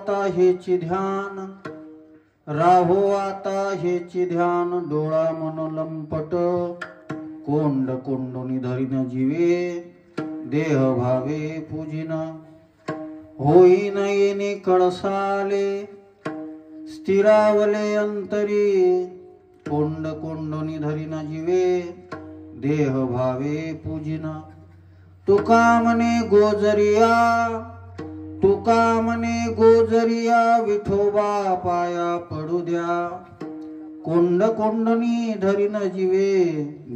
आता हेची ध्यान, राहो आता हेची ध्यान, डोळा मन लंपट, कोंड कोंडोनी धरीन जीवे, देह भावे पूजिन, होईन येणे कळसाले, स्थिरावले अंतरी, कोंड कोंडोनी धरीन जीवे, देह भावे पूजिन, तुका म्हणे गोजरिया, तुका म्हणे गोजरिया, विठोबा पाया पडू द्या, कोंड कोंडनी धरीन जीवे,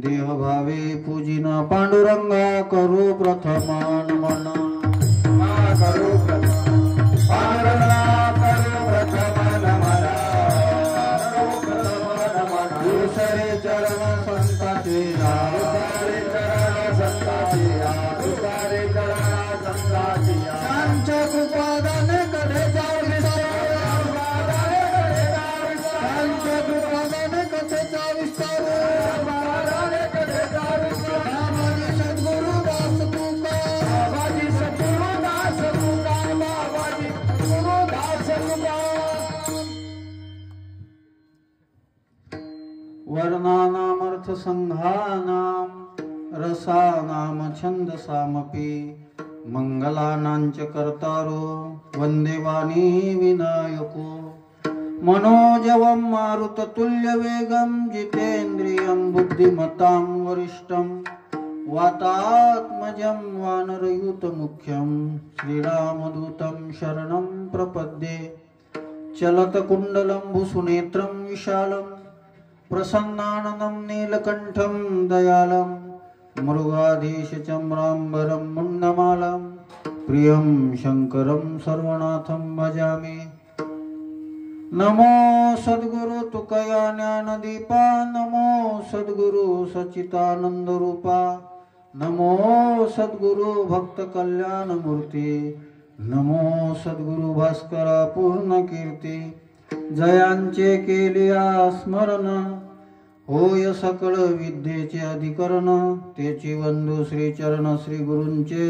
देह भावे पूजिन, पांडुरंगा करू प्रथम नमन, करू प्रथम पांडुरंगा करू प्रथम नमन, दुसरे चरण संताचे, दुसरे चरण संताचे, दुसरे चरण संताचे, त्यांच्या कृपादाने कडे जाऊ वर्णानामर्थ संघानाम, रसानाम छंदसामपि, मंगलानांच कर्तारो, वंदे वाणी विनायको, मनोजवं मारुततुल्य वेगं, जितेन्द्रियं बुद्धिमतां वरिष्ठं, वातात्मजं वानरयूतमुख्यं, श्रीरामदूतं शरणं प्रपद्ये, चलतकुण्डलम्बुसुनेत्रं विशालं, प्रसन्नाननं नीलकण्ठं दयालं, मृगाधीशचम्राम्बरं मुण्डमालं, प्रियं शङ्करं सर्वनाथं भजामि। नमो सद्गुरु तुकया ज्ञानदीपा, नमो सद्गुरु सच्चिदानंद रूपा, नमो सद्गुरु भक्त कल्याण मूर्ती, नमो सद्गुरु भास्करा पूर्ण कीर्ती, जयांचे केलिया स्मरण, होय सकळ विद्येचे अधिकरण, तेची वंदू श्री चरण श्री गुरूंचे,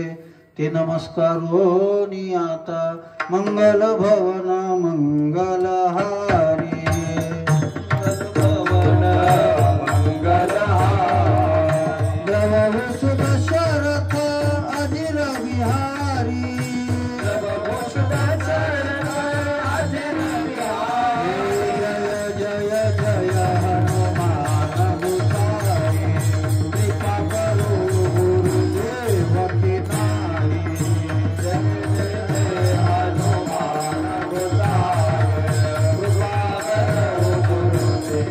ते नमस्कारोनी आता, मंगल भवन मंगल हारी, भवन मंगल हारी, द्रवभूष दशरथ अजिर विहारी, द्रवभूष दशरथ अजिर विहारी, जय जय जय हनुमान गुसारी, कृपा करो गुरुदेव की नारी, जय जय हनुमान गुसारी, कृपा करो गुरुदेव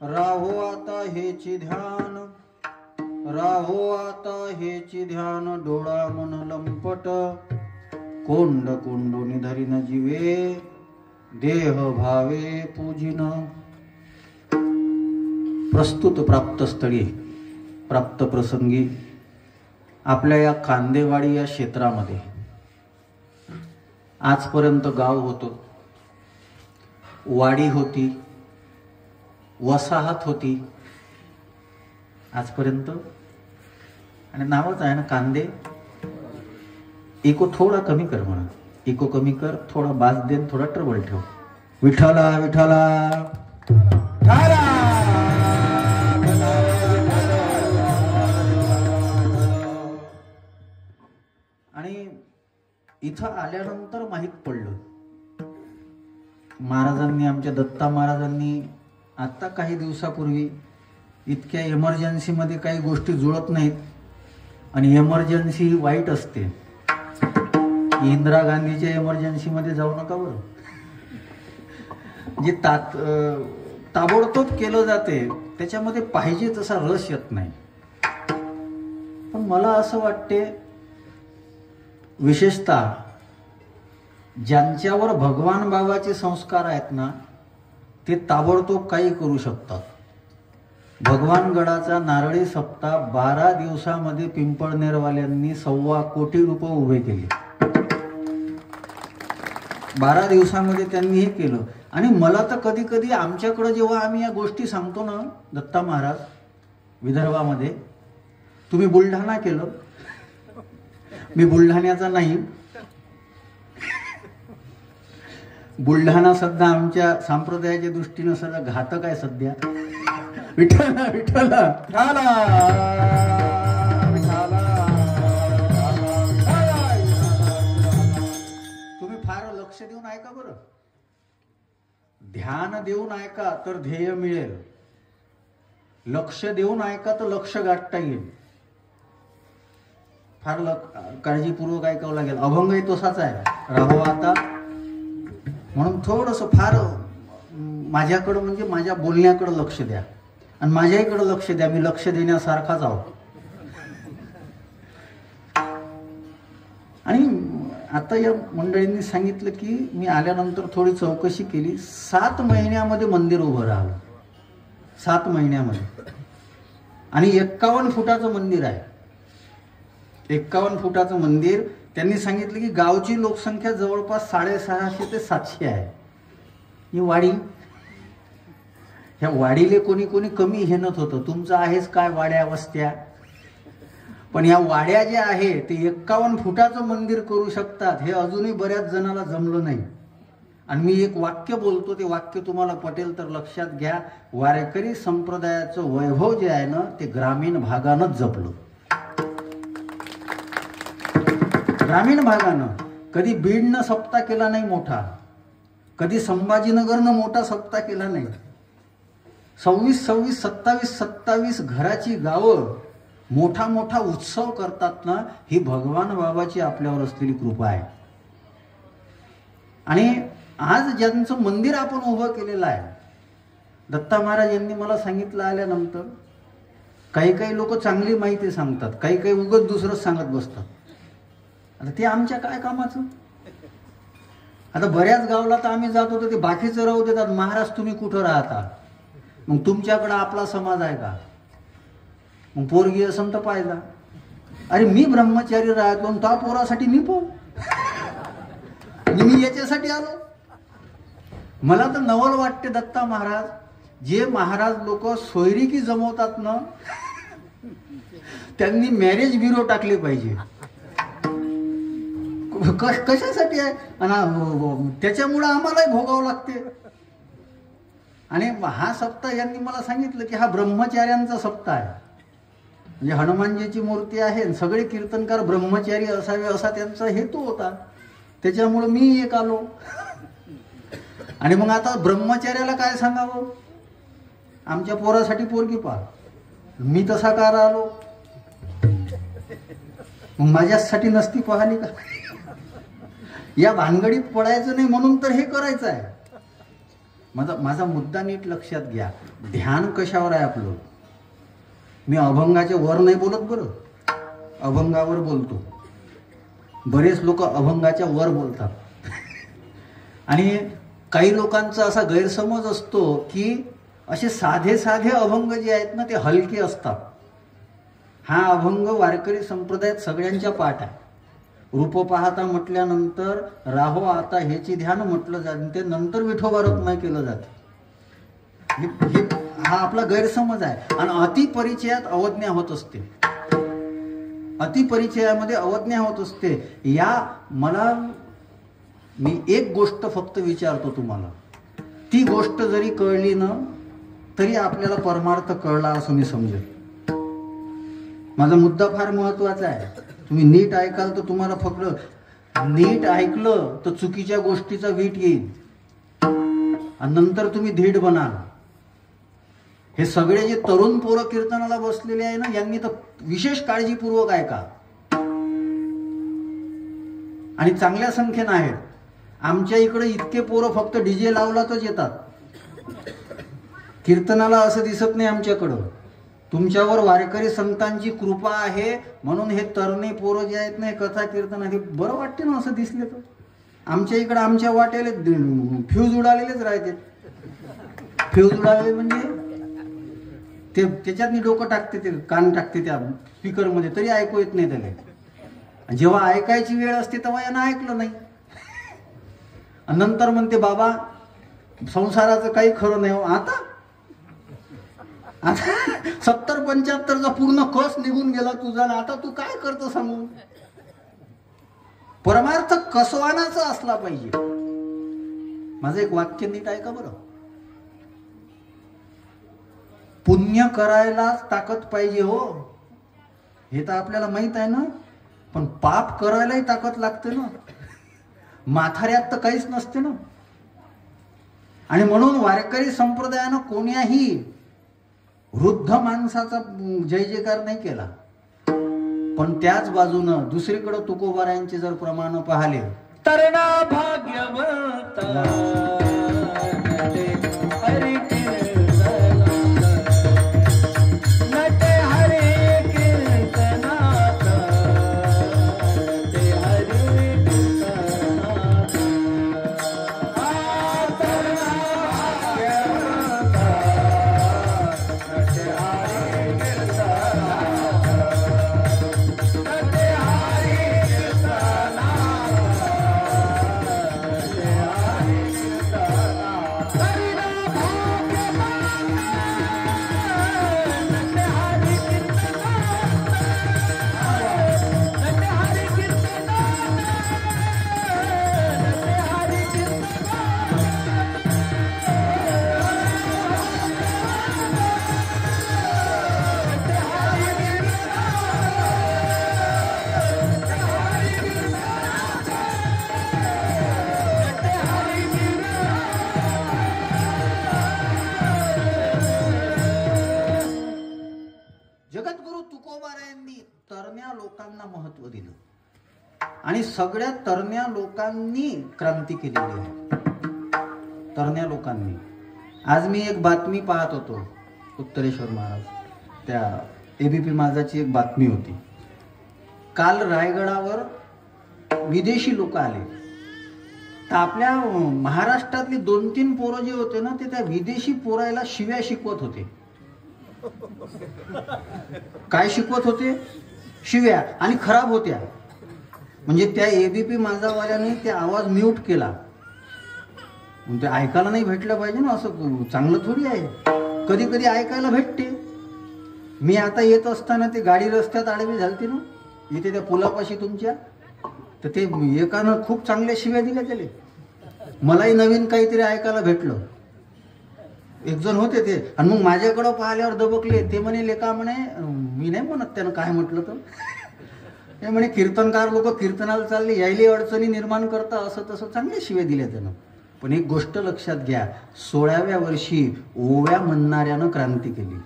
राहो आता हेची ध्यान, राहो आता हेची ध्यान, डोळा मन लंपट, कोंड कोंडोनी धरीन जीवे, देह भावे पूजिन। प्रस्तुत प्राप्त स्थळी प्राप्त प्रसंगी आपल्या या कांदेवाडी या क्षेत्रामध्ये आजपर्यंत गाव होतं, वाडी होती, वसाहत होती आजपर्यंत, आणि नावच आहे ना कांदे। इको थोडा कमी कर म्हणा, इको कमी कर, थोडा बास देन, थोडा ट्रबल ठेव, विठाला विठाला ठाला। आणि इथं आल्यानंतर माहित पडलं, महाराजांनी, आमच्या दत्ता महाराजांनी आता काही दिवसापूर्वी, इतक्या इमर्जन्सी मध्ये काही गोष्टी जुळत नाहीत, आणि इमर्जन्सी वाईट असते। इंदिरा गांधीच्या इमर्जन्सी मध्ये जाऊ नका बरं, जे ताबडतोब केलं जाते त्याच्यामध्ये पाहिजे तसा रस येत नाही। पण मला असं वाटते, विशेषतः ज्यांच्यावर भगवान बाबाचे संस्कार आहेत ना, ते ताबडतोब काही करू शकतात। भगवान गडाचा नारळी सप्ताह 12 दिवसामध्ये पिंपळनेरवाल्यांनी 1.25 कोटी रुपये उभे केले। 12 दिवसामध्ये त्यांनी हे केलं। आणि मला तर कधी कधी आमच्याकडे जेव्हा आम्ही या गोष्टी सांगतो ना, दत्ता महाराज विदर्भामध्ये, तुम्ही बुलढाणा केलं, मी बुलढाण्याचा नाही. बुलढाणा सध्या आमच्या संप्रदायाच्या दृष्टीनं सध्या घातक आहे सध्या. विठ्ठल विठ्ठल तुम्ही फार लक्ष देऊन ऐका बरं. ध्यान देऊन ऐका तर ध्येय मिळेल, लक्ष देऊन ऐका तर लक्ष गाठता येईल. फार काळजीपूर्वक ऐकावं लागेल. अभंगही तसाच आहे, राहो आता. म्हणून थोडंसं फार माझ्याकडं म्हणजे माझ्या बोलण्याकडे लक्ष द्या आणि माझ्याकडे लक्ष द्या. मी लक्ष देण्यासारखाच आहोत. आणि आता या मंडळींनी सांगितलं की मी आल्यानंतर थोडी चौकशी केली. 7 महिन्यामध्ये मंदिर उभं राहिलं, 7 महिन्यामध्ये. आणि 51 फुटाचं मंदिर आहे. 51 फुटाचं मंदिर. त्यांनी सांगितलं की गावची लोकसंख्या जवळपास 650 ते 700 आहे. ही वाडी, ह्या वाडीले कोणी कोणी कमी हेनत होतं, तुमचं आहेच काय वाड्या वस्त्या. पण या वाड्या ज्या आहे ते 51 फुटाचं मंदिर करू शकतात हे अजूनही बऱ्याच जणाला जमलं नाही. आणि मी एक वाक्य बोलतो, ते वाक्य तुम्हाला पटेल तर लक्षात घ्या. वारकरी संप्रदायाचं वैभव जे आहे ना ते ग्रामीण भागानंच जपलं. ग्रामीण भागानं. कधी बीडनं सप्ताह केला नाही मोठा, कधी संभाजीनगरनं मोठा सप्ताह केला नाही. 26 27 घराची गावं मोठा मोठा उत्सव करतात ना, ही भगवान बाबाची आपल्यावर असलेली कृपा आहे. आणि आज ज्यांचं मंदिर आपण उभं केलेलं आहे, दत्ता महाराज यांनी मला सांगितलं आल्यानंतर, काही काही लोक चांगली माहिती सांगतात, काही काही उगाच दुसरंच सांगत बसतात. आता ते आमच्या काय कामाचं. आता बऱ्याच गावला तर आम्ही जात होतो, ते बाकीचं राहू देतात. महाराज तुम्ही कुठं राहता, मग तुमच्याकडं आपला समाज आहे का, मग पोरगी असं तर पाहिजे. अरे मी ब्रह्मचारी राहतो आणि त्या पोरासाठी मी मी याच्यासाठी आलो. मला तर नवल वाटते दत्ता महाराज, जे महाराज लोक सोयरीकी जमवतात ना त्यांनी मॅरेज ब्युरो टाकले पाहिजे. कशासाठी आहे, आणि त्याच्यामुळे आम्हालाही भोगावं लागते. आणि हा सप्ताह यांनी मला सांगितलं की हा ब्रह्मचार्यांचा सप्ताह आहे. म्हणजे हनुमानजीची मूर्ती आहे, सगळे कीर्तनकार ब्रह्मचारी असावे असा त्यांचा हेतू होता. त्याच्यामुळे मी एक आलो. आणि मग आता ब्रह्मचार्याला काय सांगावं, आमच्या पोरासाठी पोरगी पहा. मी तसा का आलो, मग माझ्यासाठी नसती पाहिली का. या भानगडीत पडायचं नाही म्हणून तर हे करायचं आहे. माझा मुद्दा नीट लक्षात घ्या. ध्यान कशावर आहे आपलं. मी अभंगाच्या वर नाही बोलत बरं, अभंगावर बोलतो. बरेच लोक अभंगाच्या वर बोलतात. आणि काही लोकांचा असा गैरसमज असतो की असे साधे साधे अभंग जे आहेत ना ते हलके असतात. हा अभंग वारकरी संप्रदायात सगळ्यांच्या पाठ आहे. रूप पाहता म्हटल्यानंतर राहो आता ह्याची ध्यान म्हटलं जाते, ते नंतर विठोबा रखमाई केलं जाते. हा आपला गैरसमज आहे. आणि अतिपरिचयात अवज्ञा होत असते, अतिपरिचयामध्ये अवज्ञा होत असते. मी एक गोष्ट फक्त विचारतो तुम्हाला, ती गोष्ट जरी कळली ना तरी आपल्याला परमार्थ कळला असं मी समजेल. माझा मुद्दा फार महत्वाचा आहे. तुम्ही नीट ऐकाल तर तुम्हाला फक्त नीट ऐकलं तर चुकीच्या गोष्टीचा वीट येईल आणि नंतर तुम्ही धीट बनाल. हे सगळे जे तरुण पोरं कीर्तनाला बसलेले आहे ना, यांनी तर विशेष काळजीपूर्वक ऐका. आणि चांगल्या संख्येनं आहेत. आमच्या इकडे इतके पोरं फक्त डीजे लावलातच येतात. कीर्तनाला असं दिसत नाही आमच्याकडं. तुमच्यावर वारकरी संतांची कृपा आहे म्हणून हे तरणे पोरं जे आहेत ना कथा कीर्तन हे बरं वाटते ना असं दिसले तर. आमच्या इकडे आमच्या वाटेले फ्यूज उडालेलेच राहते. फ्यूज उडाले म्हणजे ते त्याच्यात डोकं टाकते, ते कान टाकते त्या स्पीकर मध्ये, तरी ऐकू येत नाही त्याला. जेव्हा ऐकायची वेळ असते तेव्हा यानं ऐकलं नाही. नंतर म्हणते बाबा संसाराचं काही खरं नाही हो. आता आता 70-75चा पूर्ण कस निघून गेला तुझा, आता तू काय करतो सांगू? परमार्थ कसवानाचा असला पाहिजे. माझं एक वाक्य नीट ऐका बरं. पुण्य करायला ताकद पाहिजे हो, हे तर आपल्याला माहित आहे ना. पण पाप करायलाही ताकद लागते ना. माथाऱ्यात तर काहीच नसते ना. आणि म्हणून वारकरी संप्रदायानं कोण्याही वृद्ध माणसाचा जय जयकार नाही केला. पण त्याच बाजूनं दुसरीकडे तुकोबारायांचे जर प्रमाण पाहिले तर ना भाग्यवंत महत्व दिलं आणि सगळ्या तरण्या लोकांनी क्रांती केलेली आहे. तरण्या लोकांनी. आज मी एक बातमी पाहत होतो, उत्तरेश्वर महाराज, त्या एबीपी माझाची एक बातमी होती. काल रायगडावर विदेशी लोक आले तर आपल्या महाराष्ट्रातली 2-3 पोरं जे होते ना, ते त्या विदेशी पोरायला शिव्या शिकवत होते. काय शिकवत होते? शिव्या, आणि खराब होत्या. म्हणजे त्या एबीपी माझावाल्याने ते आवाज म्यूट केला. ते ऐकायला नाही भेटलं पाहिजे ना, असं चांगलं थोडी आहे. कधी कधी ऐकायला भेटते. मी आता येत असताना ते गाडी रस्त्यात आडवी झालती ना, इथे त्या पुलापाशी तुमच्या, तर ते एकानं खूप चांगल्या शिव्या दिल्या त्याले. मलाही नवीन काहीतरी ऐकायला भेटलं. एक जण होते ते, आणि मग माझ्याकडं पाहिल्यावर दबकले. ते म्हणे लेका म्हणे, मी नाही म्हणत त्यानं काय म्हटलं तर, ते म्हणे कीर्तनकार लोक कीर्तनाला चालले, यायले अडचणी निर्माण करता, असं तसं चांगल्या शिव्या दिल्या त्यानं. पण एक गोष्ट लक्षात घ्या, 16व्या वर्षी ओव्या म्हणणाऱ्यानं क्रांती केली,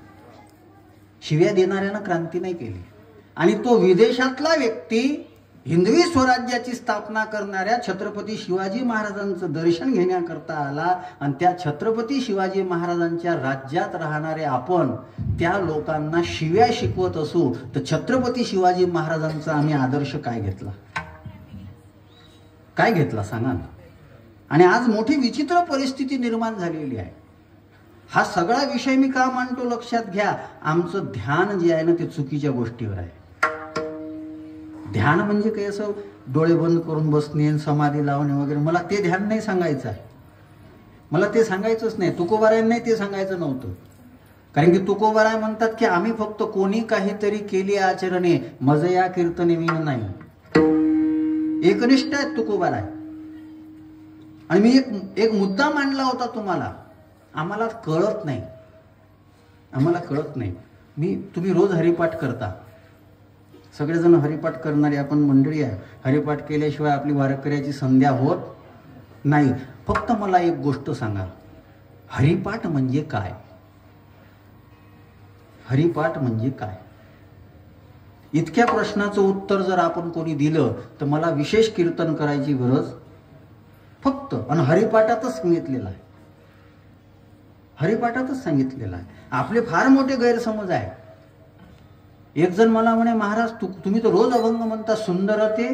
शिव्या देणाऱ्यानं क्रांती नाही केली. आणि तो विदेशातला व्यक्ती हिंदवी स्वराज्याची स्थापना करणाऱ्या छत्रपती शिवाजी महाराजांचं दर्शन घेण्याकरता आला. आणि त्या छत्रपती शिवाजी महाराजांच्या राज्यात राहणारे आपण त्या लोकांना शिव्या शिकवत असू, तर छत्रपती शिवाजी महाराजांचा आम्ही आदर्श काय घेतला? काय घेतला सांगा ना. आणि आज मोठी विचित्र परिस्थिती निर्माण झालेली आहे. हा सगळा विषय मी का मांडतो लक्षात घ्या. आमचं ध्यान जे आहे ना, ते चुकीच्या गोष्टीवर आहे. ध्यान म्हणजे काही असं डोळे बंद करून बसणे, समाधी लावणे वगैरे, मला ते ध्यान नाही सांगायचं आहे. मला ते सांगायचंच नाही. तुकोबारायांनी ते सांगायचं नव्हतं. कारण की तुकोबाराय म्हणतात की आम्ही फक्त कोणी काहीतरी केली आचरणे, मज या कीर्तने विण नाही. एकनिष्ठ आहेत तुकोबाराय. आणि मी एक मुद्दा मांडला होता तुम्हाला, आम्हाला कळत नाही, आम्हाला कळत नाही. तुम्ही रोज हरिपाठ करता, सगळेजण हरिपाठ करणारी आपण मंडळी आहे. हरिपाठ केल्याशिवाय आपली वारकऱ्याची संध्या होत नाही. फक्त मला एक गोष्ट सांगा, हरिपाठ म्हणजे काय? हरिपाठ म्हणजे काय? इतक्या प्रश्नाचं उत्तर जर आपण कोणी दिलं तर मला विशेष कीर्तन करायची गरज फक्त, आणि हरिपाठातच सांगितलेलं आहे. हरिपाठातच सांगितलेलं आहे. आपले फार मोठे गैरसमज आहे. एक जण मला म्हणे, महाराज तुम्ही तर रोज अभंग म्हणता, सुंदर ते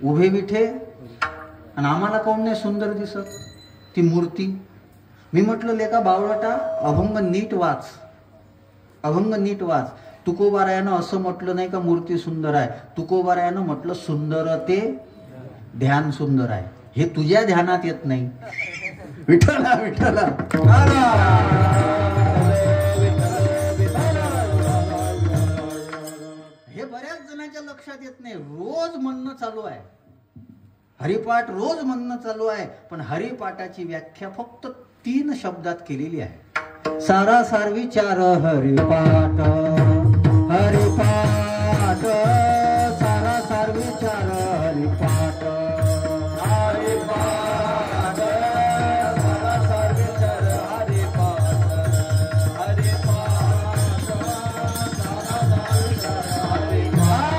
उभे विठे, आणि आम्हाला काऊन नाही सुंदर दिसत ती मूर्ती? मी म्हटलं लेका बावळटा, अभंग नीट वाच, अभंग नीट वाच. तुकोबारायानं असं म्हटलं नाही का मूर्ती सुंदर आहे. तुकोबारायानं म्हटलं सुंदर ते ध्यान सुंदर आहे. हे तुझ्या ध्यानात येत नाही. विठ्ठला विठ्ठला. लक्षात येत नाही. रोज म्हणणं चालू आहे, हरिपाठ रोज म्हणणं चालू आहे, पण हरिपाठाची व्याख्या फक्त 3 शब्दात केलेली आहे. सारासार विचार हरिपाठ, हरिपाठ, सारासार विचार हरिपाठ, हरिपाठ, सारासार विचार हरिपाठ, हरिपाठ, सारासार विचार हरिपाठ,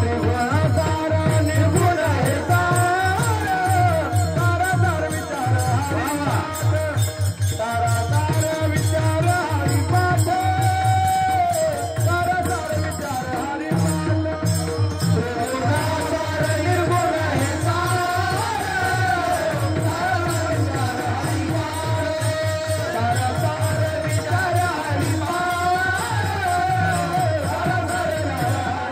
त्रिगुणाकार निर्गुण हे सार, सारासार विचार हरिपाठ, सारासार विचार हरिपाठ, सारासार विचार हरिपाठ, त्रिगुणाकार निर्गुण हे सार, सारासार विचार हरिपाठ, सारासार विचार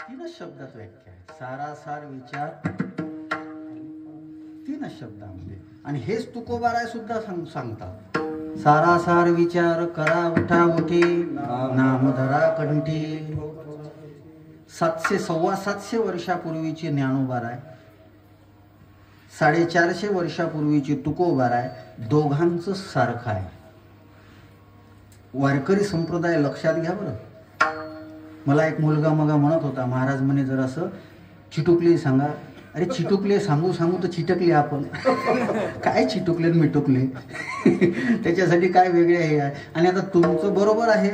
तीनच शब्दात व्याख्या आहे. सारासार विचार 3 शब्दामध्ये. आणि हेच तुकोबाराय सुद्धा सांगतात. सारासार विचार करा उठा उठी, नामधरा कंठी. 700-750 वर्षापूर्वीची ज्ञानोबाराय, 450 वर्षापूर्वीची तुकोबाराय, दोघांचं सारखं आहे. वारकरी संप्रदाय लक्षात घ्या बरं. मला एक मुलगा मगा म्हणत होता, महाराज म्हणे जरासं चिटुकले सांगा. अरे चिटुकले सांगू सांगू तर चिटकले आपण. काय चिटुकले मिटुकले त्याच्यासाठी काय वेगळे हे आहे. आणि आता तुमचं बरोबर आहे,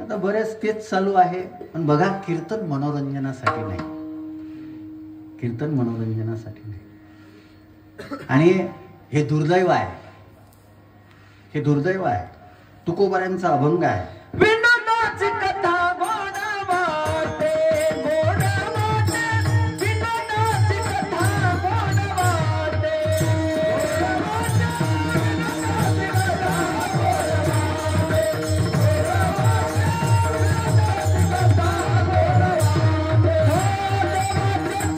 आता बरेच तेच चालू आहे. पण बघा, कीर्तन मनोरंजनासाठी नाही, कीर्तन मनोरंजनासाठी नाही. आणि हे दुर्दैव आहे, हे दुर्दैव आहे. तुकोबाऱ्यांचा अभंग आहे. विनोदाची कथा गोड वाटे, गोड वाटे, विनोदाची कथा गोड वाटे, गोड वाटे, विनोदाची कथा गोड वाटे, गोड वाटे, विनोदाची कथा गोड वाटे, गोड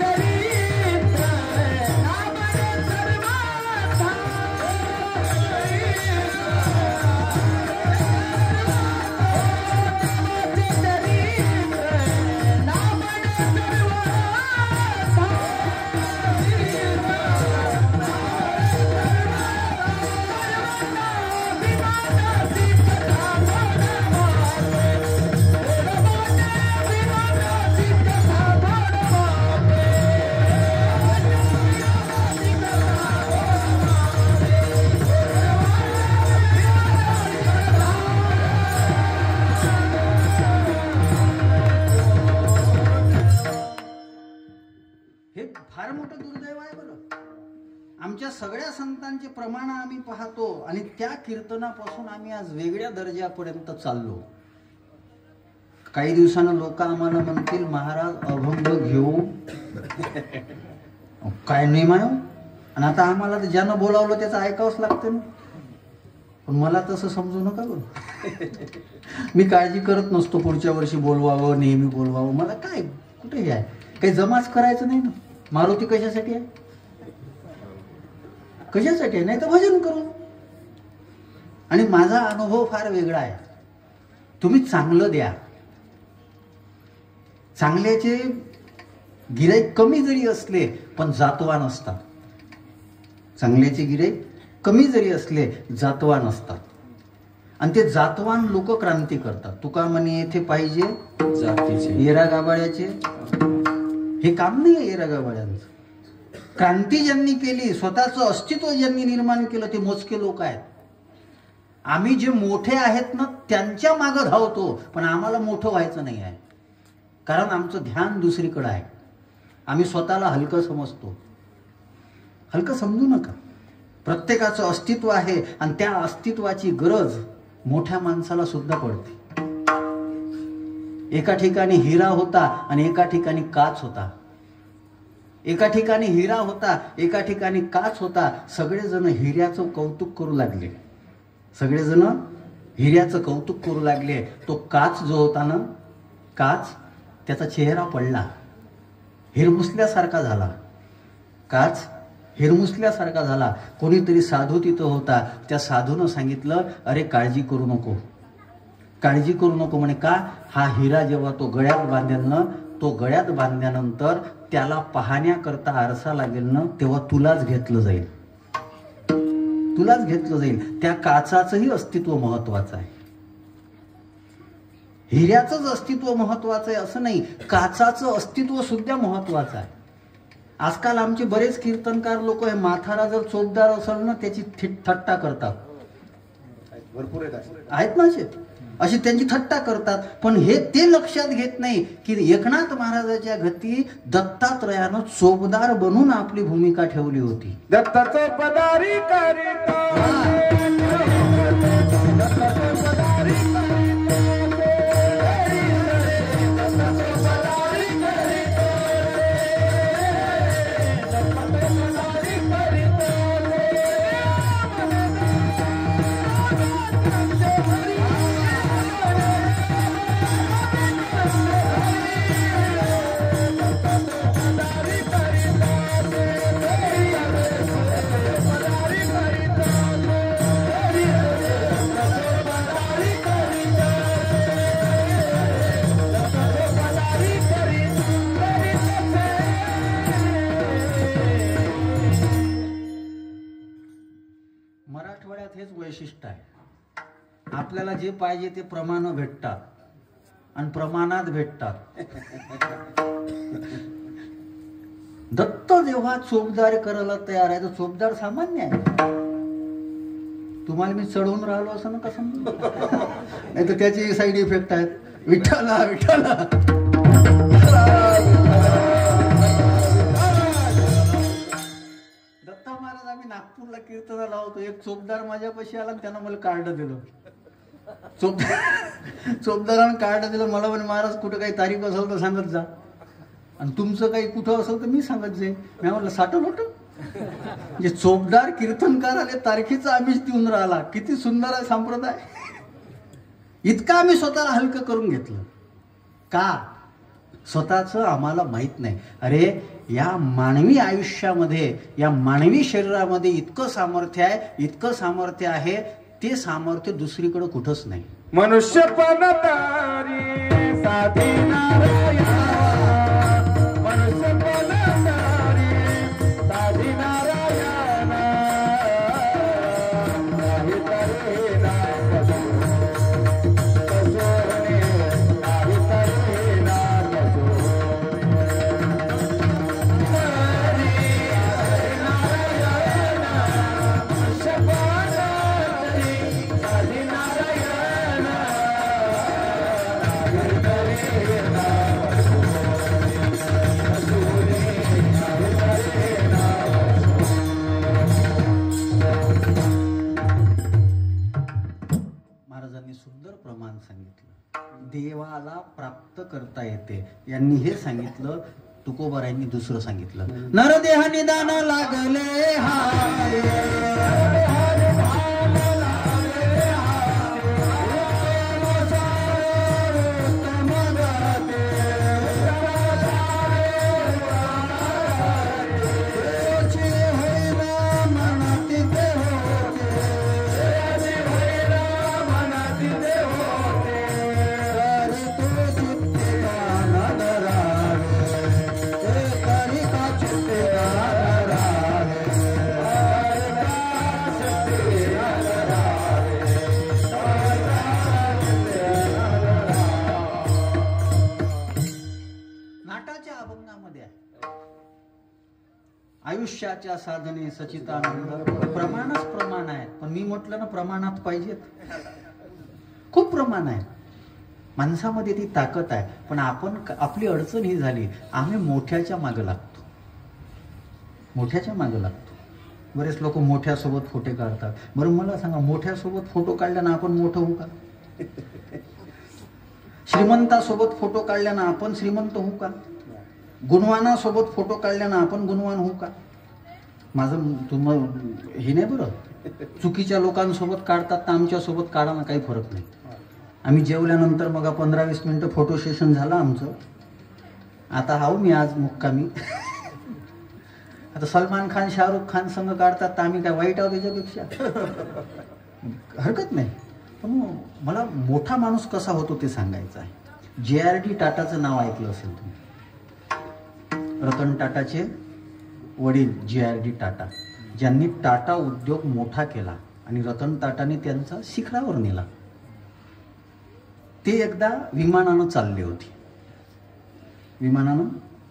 चरित्र नामरे सर्वांचा, फार मोठं दुर्दैव आहे बरं. आमच्या सगळ्या संतांचे प्रमाण आम्ही पाहतो आणि त्या कीर्तनापासून आम्ही आज वेगळ्या दर्जापर्यंत चाललो. काही दिवसानं लोक आम्हाला म्हणतील, महाराज अभंग घेऊ काय नाही माय. आणि आता आम्हाला ज्यानं बोलावलं त्याचं ऐकावंच लागतं ना. पण मला तसं समजू नका बरं. मी काळजी करत नसतो पुढच्या वर्षी बोलवावं, नेहमी बोलवावं. मला काय कुठे हे आहे, काही जमाच करायचं नाही ना. मारुती कशासाठी आहे, कशासाठी आहे, नाही तर भजन करू. आणि माझा अनुभव फार वेगळा आहे. तुम्ही चांगलं द्या. चांगल्याचे गिऱ्हाईक कमी जरी असले पण जातवान असतात. चांगल्याचे गिऱ्हाईक कमी जरी असले जातवान असतात. आणि ते जातवान लोक क्रांती करतात. तुका म्हणे येथे पाहिजे जातीचे येरा गाबाळ्याचे. हे काम नाही आहे येरा गाबाळ्यांचं. क्रांती ज्यांनी केली, स्वतःचं अस्तित्व ज्यांनी निर्माण केलं, ते मोजके लोक आहेत. आम्ही जे मोठे आहेत ना त्यांच्या मागं धावतो, पण आम्हाला मोठं व्हायचं नाही आहे. कारण आमचं ध्यान दुसरीकडे आहे. आम्ही स्वतःला हलकं समजतो. हलकं समजू नका. प्रत्येकाचं अस्तित्व आहे आणि त्या अस्तित्वाची गरज मोठ्या माणसाला सुद्धा पडते. एका ठिकाणी हिरा होता आणि एका ठिकाणी काच होता. एका ठिकाणी हिरा होता, एका ठिकाणी काच होता. सगळेजण हिऱ्याचं कौतुक करू लागले. सगळेजण हिऱ्याचं कौतुक करू लागले. तो काच जो होता ना, काच, त्याचा चेहरा पडला, हिरमुसल्यासारखा झाला. काच हिरमुसल्यासारखा झाला. कोणीतरी साधू तिथं होता. त्या साधूनं सांगितलं, अरे काळजी करू नको, काळजी करू नको म्हणे. का? हा हिरा जेव्हा तो गळ्यात बांधेल ना, तो गळ्यात बांधल्यानंतर त्याला पाहण्याकरता आरसा लागेल ना, तेव्हा तुलाच घेतलं जाईल, तुलाच घेतलं जाईल. त्या काचाचंही अस्तित्व महत्वाचं आहे. हिऱ्याचंच अस्तित्व महत्वाचं आहे असं नाही, काचाचं अस्तित्व सुद्धा महत्वाचं आहे. आजकाल आमचे बरेच कीर्तनकार लोक हे माथारा जर चोपदार असेल ना, त्याची थट्टा करतात. भरपूर आहेत ना अशी त्यांची थट्टा करतात. पण हे ते लक्षात घेत नाही की एकनाथ महाराजाच्या गती दत्तात्रयानं चोपदार बनून आपली भूमिका ठेवली होती. दत्ताचं पदारी मराठवाड्यात हेच वैशिष्ट्य आहे. आपल्याला जे पाहिजे ते प्रमाण भेटतात आणि प्रमाणात भेटतात. दत्त जेव्हा चोपदार करायला तयार आहे तर चोपदार सामान्य आहे. तुम्हाला मी चढवून राहिलो असं ना कसं नाही, तर त्याचे साईड इफेक्ट आहेत. विठ्ठला विठ्ठला आम्ही नागपूरला कीर्तनाला लावतो. एक चोपदार माझ्यापाशी आला, त्यानं मला कार्ड दिलं. चोपदारानं कार्ड दिलं मला. म्हणे महाराज कुठं काही तारीख असेल तर सांगत जा, आणि तुमचं काही कुठं असेल तर मी सांगत जाईन. मी म्हटलं साठं होतं. म्हणजे चोपदार कीर्तनकार आले, तारखेचं आम्हीच देऊन राहिला. किती सुंदर आहे संप्रदाय. इतका आम्ही स्वतःला हलकं करून घेतलं. का? स्वतःचं आम्हाला माहित नाही. अरे या मानवी आयुष्यामध्ये, या मानवी शरीरामध्ये इतकं सामर्थ्य आहे, इतकं सामर्थ्य आहे, ते सामर्थ्य दुसरीकडे कुठंच नाही. मनुष्य पणतारी साधी नारायण, मनुष्य पणतारी साधी नारायण, नाही तरी नाम कसोरणे, नाही तरी नाम सुंदर प्रमाण सांगितलं. देवाला प्राप्त करता येते. यांनी हे सांगितलं. तुकोबारायांनी दुसरं सांगितलं. नरदेह निदान लागले आयुष्याच्या साधने सचितानंद. प्रमाणच प्रमाण आहे. पण मी म्हटलं ना, प्रमाणात पाहिजेत. खूप प्रमाण आहे माणसामध्ये, ती ताकद आहे. पण आपण, आपली अडचण ही झाली, आम्ही मोठ्याच्या मागे लागतो, मोठ्याच्या मागे लागतो. बरेच लोक मोठ्यासोबत फोटो काढतात. बरं मला सांगा, मोठ्यासोबत फोटो काढल्यानं आपण मोठं होऊ का? श्रीमंतासोबत फोटो काढल्यानं आपण श्रीमंत होऊ का? गुणवानासोबत फोटो काढल्यानं आपण गुणवान होऊ का? माझं तुम्हाला हे नाही बरं. चुकीच्या लोकांसोबत काढतात तर आमच्यासोबत काढायला काही फरक नाही. आम्ही जेवल्यानंतर मग 15-20 मिनिटं फोटो सेशन झालं आमचं. आता हाव मी आज मुक्कामी. आता सलमान खान शाहरुख खान संघ काढतात तर आम्ही काय वाईट आहोत त्याच्यापेक्षा? हरकत नाही. पण मला मोठा माणूस कसा होतो ते सांगायचं आहे. JRD टाटाचं नाव ऐकलं असेल तुम्ही. रतन टाटाचे वडील JRD टाटा, ज्यांनी टाटा उद्योग मोठा केला आणि रतन टाटाने त्यांचा शिखरावर नेला. ते एकदा विमानानं चालले होते, विमानानं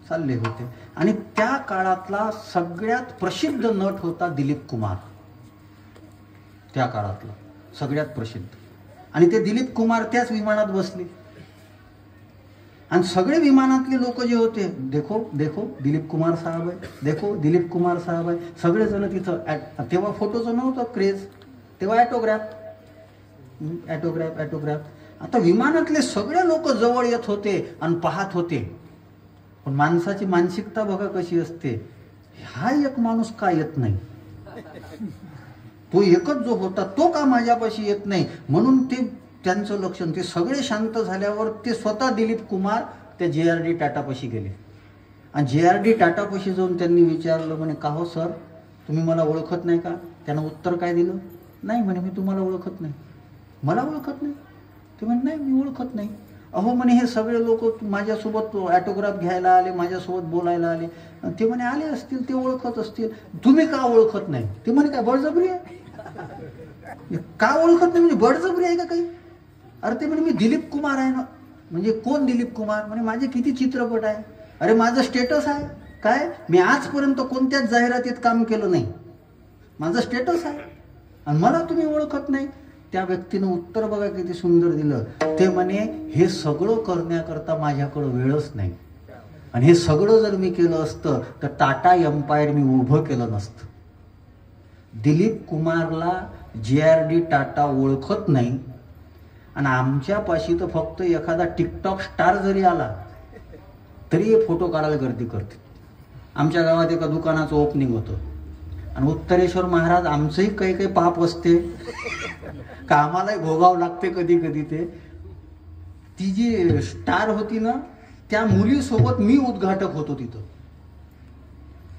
चालले होते आणि त्या काळातला सगळ्यात प्रसिद्ध नट होता दिलीप कुमार. त्या काळातला सगळ्यात प्रसिद्ध. आणि ते दिलीप कुमार त्याच विमानात बसले आणि सगळे विमानातले लोक जे होते, देखो देखो दिलीप कुमार साहेब आहे, देखो दिलीप कुमार साहेब आहे, सगळे जण तिथं. तेव्हा फोटोचं नव्हतं क्रेज, तेव्हा ॲटोग्राफ. आता विमानातले सगळे लोक जवळ येत होते आणि पाहत होते. पण माणसाची मानसिकता बघा कशी असते. हा एक माणूस का येत नाही, तो एकच जो होता तो का माझ्यापाशी येत नाही, म्हणून ते त्यांचं लक्षण. ते सगळे शांत झाल्यावर ते स्वतः दिलीप कुमार त्या JRD टाटापाशी गेले आणि JRD टाटापाशी जाऊन त्यांनी विचारलं, म्हणे का हो सर, तुम्ही मला ओळखत नाही का? त्यानं उत्तर काय दिलं? नाही म्हणे, मी तुम्हाला ओळखत नाही. मला ओळखत नाही? ते म्हणे नाही, मी ओळखत नाही. अहो म्हणे, हे सगळे लोक माझ्यासोबत ऑटोग्राफ घ्यायला आले, माझ्यासोबत बोलायला आले. ते म्हणे आले असतील, ते ओळखत असतील, तुम्ही का ओळखत नाही? ते म्हणे काय बळजबरी आहे? का ओळखत नाही म्हणजे बळजबरी आहे का काही? अरे ते म्हणे मी दिलीप कुमार आहे ना. म्हणजे कोण दिलीप कुमार? म्हणे माझे किती चित्रपट आहे. अरे माझं स्टेटस आहे. काय, मी आजपर्यंत कोणत्याच जाहिरातीत काम केलं नाही, माझं स्टेटस आहे आणि मला तुम्ही ओळखत नाही. त्या व्यक्तीनं उत्तर बघा किती सुंदर दिलं. ते म्हणे हे सगळं करण्याकरता माझ्याकडं वेळच नाही आणि हे सगळं जर मी केलं असतं तर टाटा एम्पायर मी उभं केलं नसतं. दिलीप कुमारला JRD टाटा ओळखत नाही आणि आमच्यापाशी तर फक्त एखादा टिकटॉक स्टार जरी आला तरी फोटो काढायला गर्दी करते. आमच्या गावात एका दुकानाचं ओपनिंग होतं आणि उत्तरेश्वर महाराज, आमचंही काही काही पाप असते का आम्हालाही भोगावं लागते कधी कधी. ते ती जी स्टार होती ना, त्या मुलीसोबत मी उद्घाटक होतो तिथं.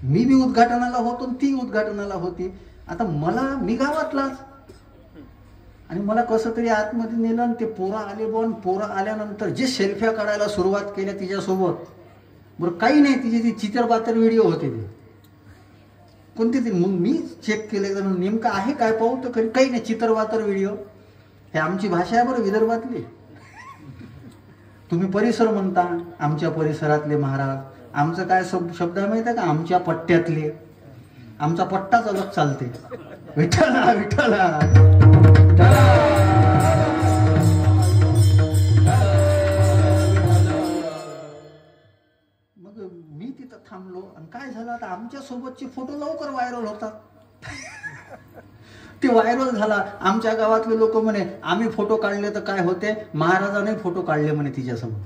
मी बी उद्घाटनाला होतो आणि ती उद्घाटनाला होती. आता मी गावातलाच आणि मला कसं तरी आतमध्ये नेलं आणि ते पोरं आले बन. पोरं आल्यानंतर जे सेल्फ्या काढायला सुरुवात केल्या तिच्यासोबत, बरं काही नाही, तिचे ती चित्रपात्र व्हिडिओ होते ते कोणते ते. मग मी चेक केले तर नेमकं आहे काय पाहू तर खरी, काही नाही, चित्रपात्र व्हिडिओ. हे आमची भाषा आहे बरं, विदर्भातली. तुम्ही परिसर म्हणता, आमच्या परिसरातले महाराज. आमचं काय शब्द माहिती आहे का? आमच्या पट्ट्यातले. आमचा पट्टाच अलग चालते. विठ्ठला विठ्ठला. मग मी तिथं थांबलो आणि काय झालं, आता आमच्या सोबतचे फोटो लवकर व्हायरल होतात. ते व्हायरल झाला. आमच्या गावातले लोक म्हणे आम्ही फोटो काढले तर काय होते, महाराजाने फोटो काढले म्हणे तिच्यासमोर.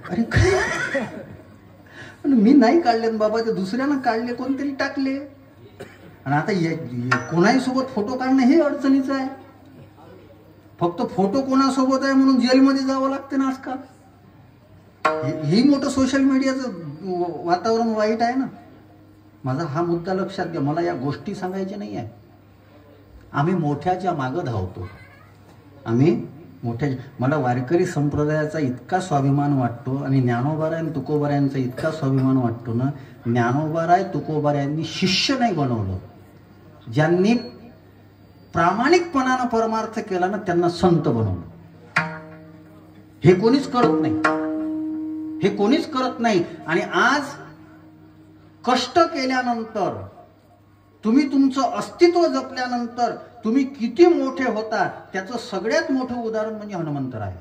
अरे काय, मी नाही काढले बाबा, ते दुसऱ्यानं काढले, कोणतरी टाकले. आणि आता कोणाही सोबत फोटो काढणं हे अडचणीचं आहे. फक्त फोटो कोणासोबत आहे म्हणून जेलमध्ये जावं लागते ना आजकाल. ही मोठं सोशल मीडियाचं वातावरण वाईट आहे ना. माझा हा मुद्दा लक्षात घ्या. मला या गोष्टी सांगायच्या नाही आहे. आम्ही मोठ्याच्या मागं धावतो. मला वारकरी संप्रदायाचा इतका स्वाभिमान वाटतो आणि ज्ञानोबाराय आणि तुकोबारायांचा इतका स्वाभिमान वाटतो ना. ज्ञानोबाराय तुकोबारायांनी शिष्य नाही बनवलं, ज्यांनी प्रामाणिकपणानं परमार्थ केला ना त्यांना संत बनवलं. हे कोणीच करत नाही, हे कोणीच करत नाही. आणि आज कष्ट केल्यानंतर, तुम्ही तुमचं अस्तित्व जपल्यानंतर तुम्ही किती मोठे होता त्याचं सगळ्यात मोठं उदाहरण म्हणजे हनुमंतराय.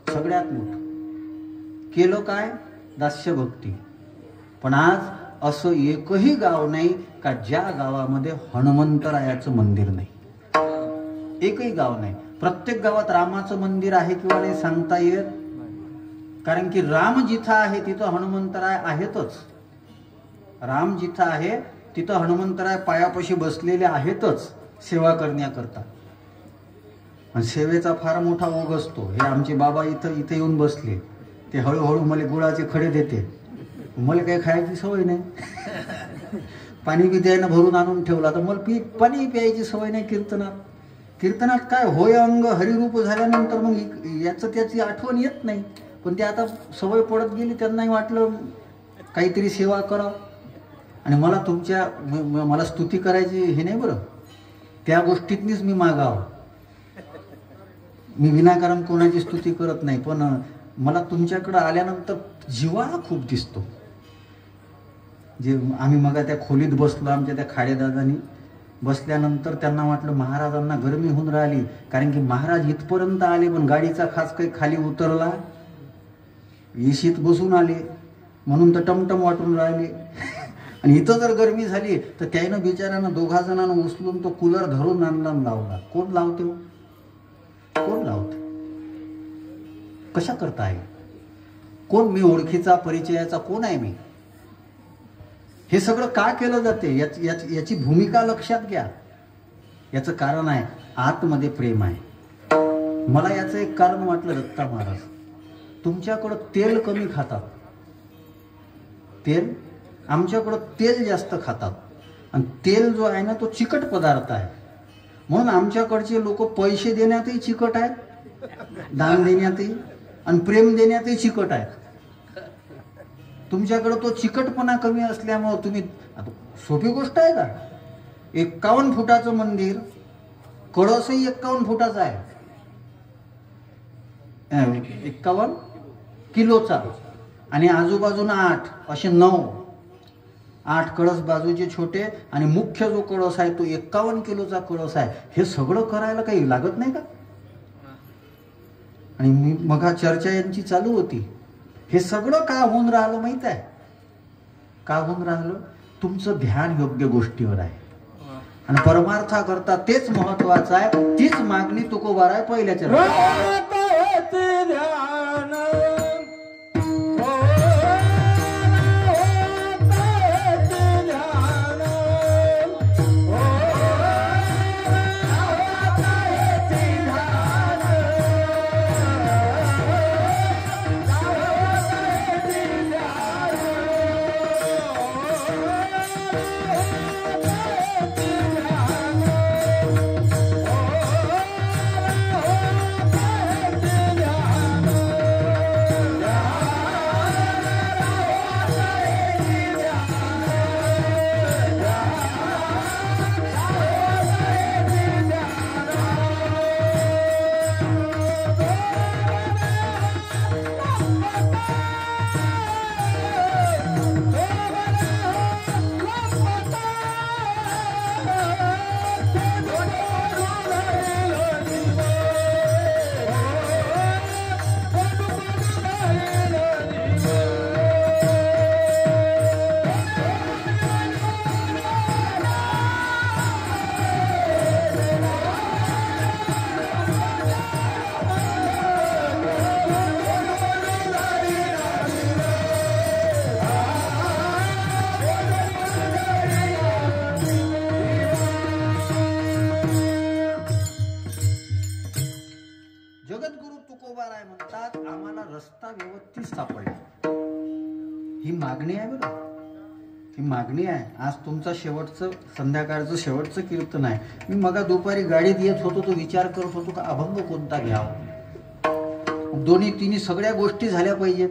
सगळ्यात मोठं केलं काय, दास्यभक्ती. पण आज असं एकही गाव नाही का ज्या गावामध्ये हनुमंतरायाचं मंदिर नाही. एकही गाव नाही. प्रत्येक गावात रामाचं मंदिर आहे किंवा नाही सांगता येत, कारण की राम जिथं आहे तिथं हनुमंतराय आहेतच. राम जिथं आहे तिथं हनुमंतराय पायापाशी बसलेले आहेतच सेवा करण्याकरता. आणि सेवेचा फार मोठा ओघ असतो. हे आमचे बाबा इथं येऊन बसले, ते हळूहळू मला गुळाचे खडे देते. मला काही खायची सवय नाही. पाणी बी द्यायला भरून आणून ठेवला तर मला पाणी प्यायची सवय नाही. कीर्तनात काय होय अंग हरिरूप झाल्यानंतर मग याचं त्याची आठवण येत नाही. पण ते आता सवय पडत गेली. त्यांनाही वाटलं काहीतरी सेवा करावं. आणि मला मला स्तुती करायची हे नाही बरं. त्या गोष्टीतनीच मी मागावं. मी विनाकारण कोणाची स्तुती करत नाही. पण मला तुमच्याकडं आल्यानंतर जिव्हाळा खूप दिसतो. जे आम्ही मग त्या खोलीत बसलो आमच्या त्या खाडेदादांनी बसल्यानंतर त्यांना वाटलं महाराजांना गरमी होऊन राहिली. कारण की महाराज इथपर्यंत आले पण गाडीचा खास काही खाली उतरला. एशीत बसून आले म्हणून तर टमटम वाटून राहिले. आणि इथं जर गरमी झाली तर त्यानं बिचाऱ्यानं 2 जणांना उचलून तो कूलर धरून आणला लावला. कोण लावते? कोण लावते? कशा करताय? कोण? मी ओळखीचा परिचयाचा कोण आहे? मी हे सगळं का केलं जाते याची भूमिका लक्षात घ्या. याचं कारण आहे आतमध्ये प्रेम आहे. मला याचं एक कारण वाटलं दत्ता महाराज तुमच्याकडं तेल कमी खातात. तेल आमच्याकडं तेल जास्त खातात. आणि तेल जो आहे ना तो चिकट पदार्थ आहे. म्हणून आमच्याकडचे लोक पैसे देण्यातही चिकट आहेत, दान देण्यातही, आणि प्रेम देण्यातही चिकट आहेत. तुमच्याकडे तो चिकटपणा कमी असल्यामुळे तुम्ही आता सोपी गोष्ट आहे का? 51 फुटाचं मंदिर, कळसही 51 फुटाचा आहे, 51 किलोचा, आणि आजूबाजूला 8 असे 8 कळस बाजूचे छोटे, आणि मुख्य जो कळस आहे तो 51 किलोचा कळस आहे. हे सगळं करायला काही लागत नाही का? आणि मी मग चर्चा यांची चालू होती. हे सगळं का होऊन राहिलं माहित आहे? का होऊन राहिलं? तुमचं ध्यान योग्य गोष्टीवर आहे. आणि परमार्थाकरता तेच महत्वाचं आहे. तीच मागणी तुकोबार आहे पहिल्याच्या मागणी आहे. आज तुमचा शेवटचं संध्याकाळचं शेवटचं कीर्तन आहे. मी मगा दुपारी गाडीत येत होतो तो विचार करत होतो का अभंग कोणता घ्यावा. दोन्ही तिन्ही सगळ्या गोष्टी झाल्या पाहिजेत.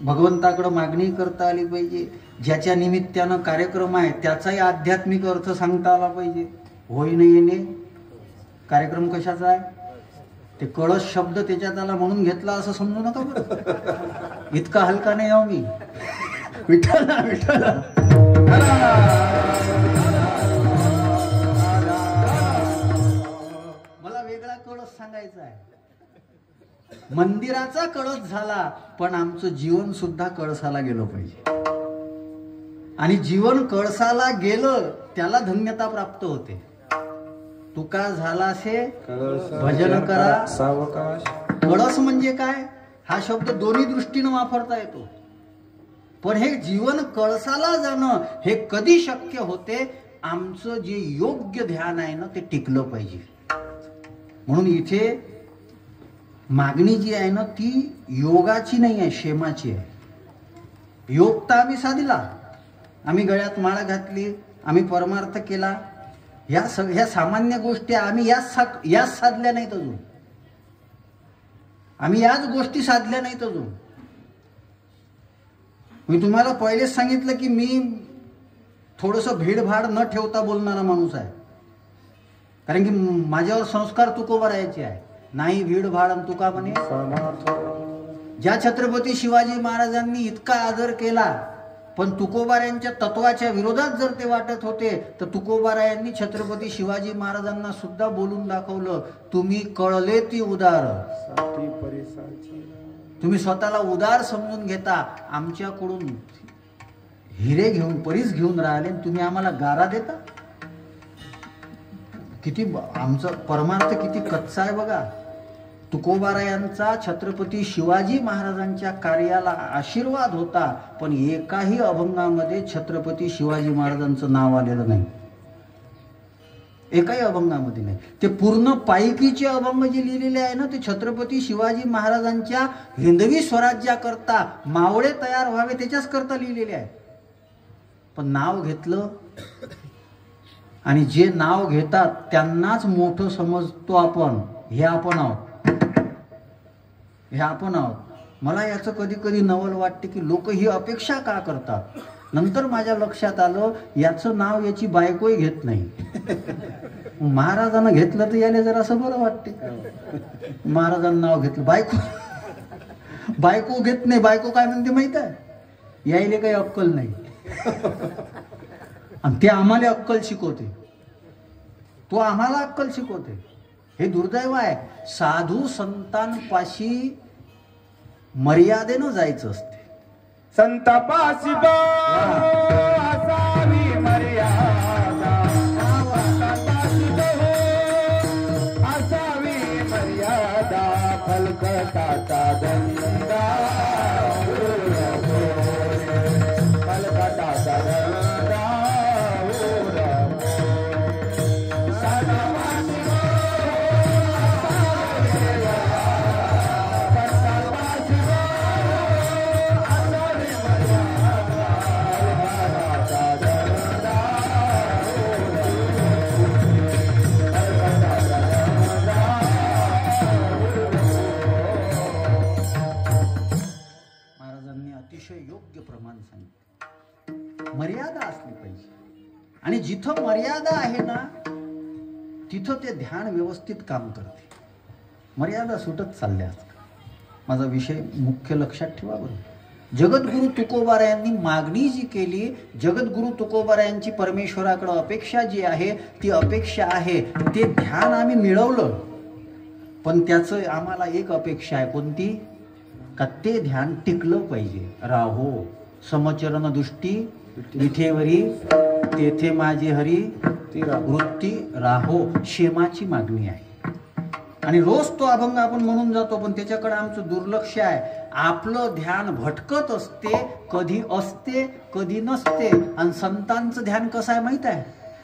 भगवंताकडे मागणी करता आली पाहिजे. ज्याच्या निमित्तानं कार्यक्रम आहे त्याचाही आध्यात्मिक अर्थ सांगता आला पाहिजे. होय नाही येणे कार्यक्रम कशाचा आहे? ते कळस शब्द त्याच्यात आला म्हणून घेतला असं समजू नका बरं. इतका हलका नाही आहो मी. विठ्ठला विठ्ठला मला वेगळा कळस सांगायचा आहे. मंदिराचा कळस झाला पण आमचं जीवन सुद्धा कळसाला गेलं पाहिजे. आणि जीवन कळसाला गेलं त्याला धन्यता प्राप्त होते. तुका झालासे भजन करा सावकाश. कळस म्हणजे काय? हा शब्द दोन्ही दृष्टीनं वापरता येतो. पण हे जीवन कळसाला जाणं हे कधी शक्य होते? आमचं जे योग्य ध्यान आहे ना ते टिकलं पाहिजे. म्हणून इथे मागणी जी आहे ना ती योगाची नाही आहे, क्षेमाची आहे. योग तर आम्ही साधला, आम्ही गळ्यात माळा घातली, आम्ही परमार्थ केला, ह्या सामान्य गोष्टी आम्ही याच साधल्या नाहीत अजून. आम्ही याच गोष्टी साधल्या नाहीत अजून. मी तुम्हाला पहिलेच सांगितलं की मी थोडंसं भीडभाड न ठेवता बोलणारा माणूस आहे, कारण की माझ्यावर संस्कार तुकोबारायाचे आहे. नाही भीडभाड आणि तुका म्हणे. ज्या छत्रपती शिवाजी महाराजांनी इतका आदर केला, पण तुकोबारायांच्या तत्वाच्या विरोधात जर ते वाटत होते, तर तुकोबारायांनी छत्रपती शिवाजी महाराजांना सुद्धा बोलून दाखवलं, तुम्ही कळले ती उदार, तुम्ही स्वतःला उदार समजून घेता, आमच्याकडून हिरे घेऊन परीस घेऊन राहिले, तुम्ही आम्हाला गारा देता. किती आमचं परमार्थ किती कच्चा आहे बघा. तुकोबारायांचा छत्रपती शिवाजी महाराजांच्या कार्याला आशीर्वाद होता, पण एकाही अभंगामध्ये छत्रपती शिवाजी महाराजांचं नाव आलेलं नाही, एकाही अभंगामध्ये नाही. ते पूर्ण पायकीचे अभंग जे लिहिलेले आहे ना, ते छत्रपती शिवाजी महाराजांच्या हिंदवी स्वराज्याकरता मावळे तयार व्हावे त्याच्याच करता लिहिलेले आहे. पण नाव घेतलं, आणि जे नाव घेतात त्यांनाच मोठं समजतो आपण. हे आपण आहोत, हे आपण आहोत. मला याचं कधी कधी नवल वाटते की लोक ही अपेक्षा का करतात. नंतर माझ्या लक्षात आलं, याचं नाव याची बायकोही घेत नाही. महाराजांना घेतलं तर याला जरा असं बरं वाटते. महाराजांना नाव घेतलं, बायको घेत नाही. बायको काय म्हणते माहित आहे, यायले काही अक्कल नाही. आणि ते आम्हाला अक्कल शिकवते, तो आम्हाला अक्कल शिकवते. हे दुर्दैव आहे. साधू संतांपाशी मर्यादेनं जायचं असते. संतापाशी असावी मर्यादा, असावी मर्यादा, फलकटाचा दंडा, फलकटाचा दंडा. योग्य प्रमाण सांगितलं, मर्यादा असली पाहिजे. आणि जिथं मर्यादा आहे ना, तिथं ते ध्यान व्यवस्थित काम करते. मर्यादा सुटत चालल्यास माझा विषय मुख्य लक्षात ठेवा बरं. जगद्गुरु तुकोबारायांनी मागणी जी केली, जगद्गुरु तुकोबारायांची परमेश्वराकडे अपेक्षा जी आहे, ती अपेक्षा आहे ते ध्यान आम्ही मिळवलं. पण त्याचं आम्हाला एक अपेक्षा आहे, कोणती? का ते ध्यान टिकलं पाहिजे. राहो समचरण दृष्टी विठेवरी, तेथे माझे हरी वृत्ती राहो, क्षेमाची मागणी आहे. आणि रोज तो अभंग आपण म्हणून जातो, पण त्याच्याकडे आमचं दुर्लक्ष आहे. आपलं ध्यान भटकत असते, कधी असते कधी नसते. आणि संतांचं ध्यान कसं आहे माहित आहे?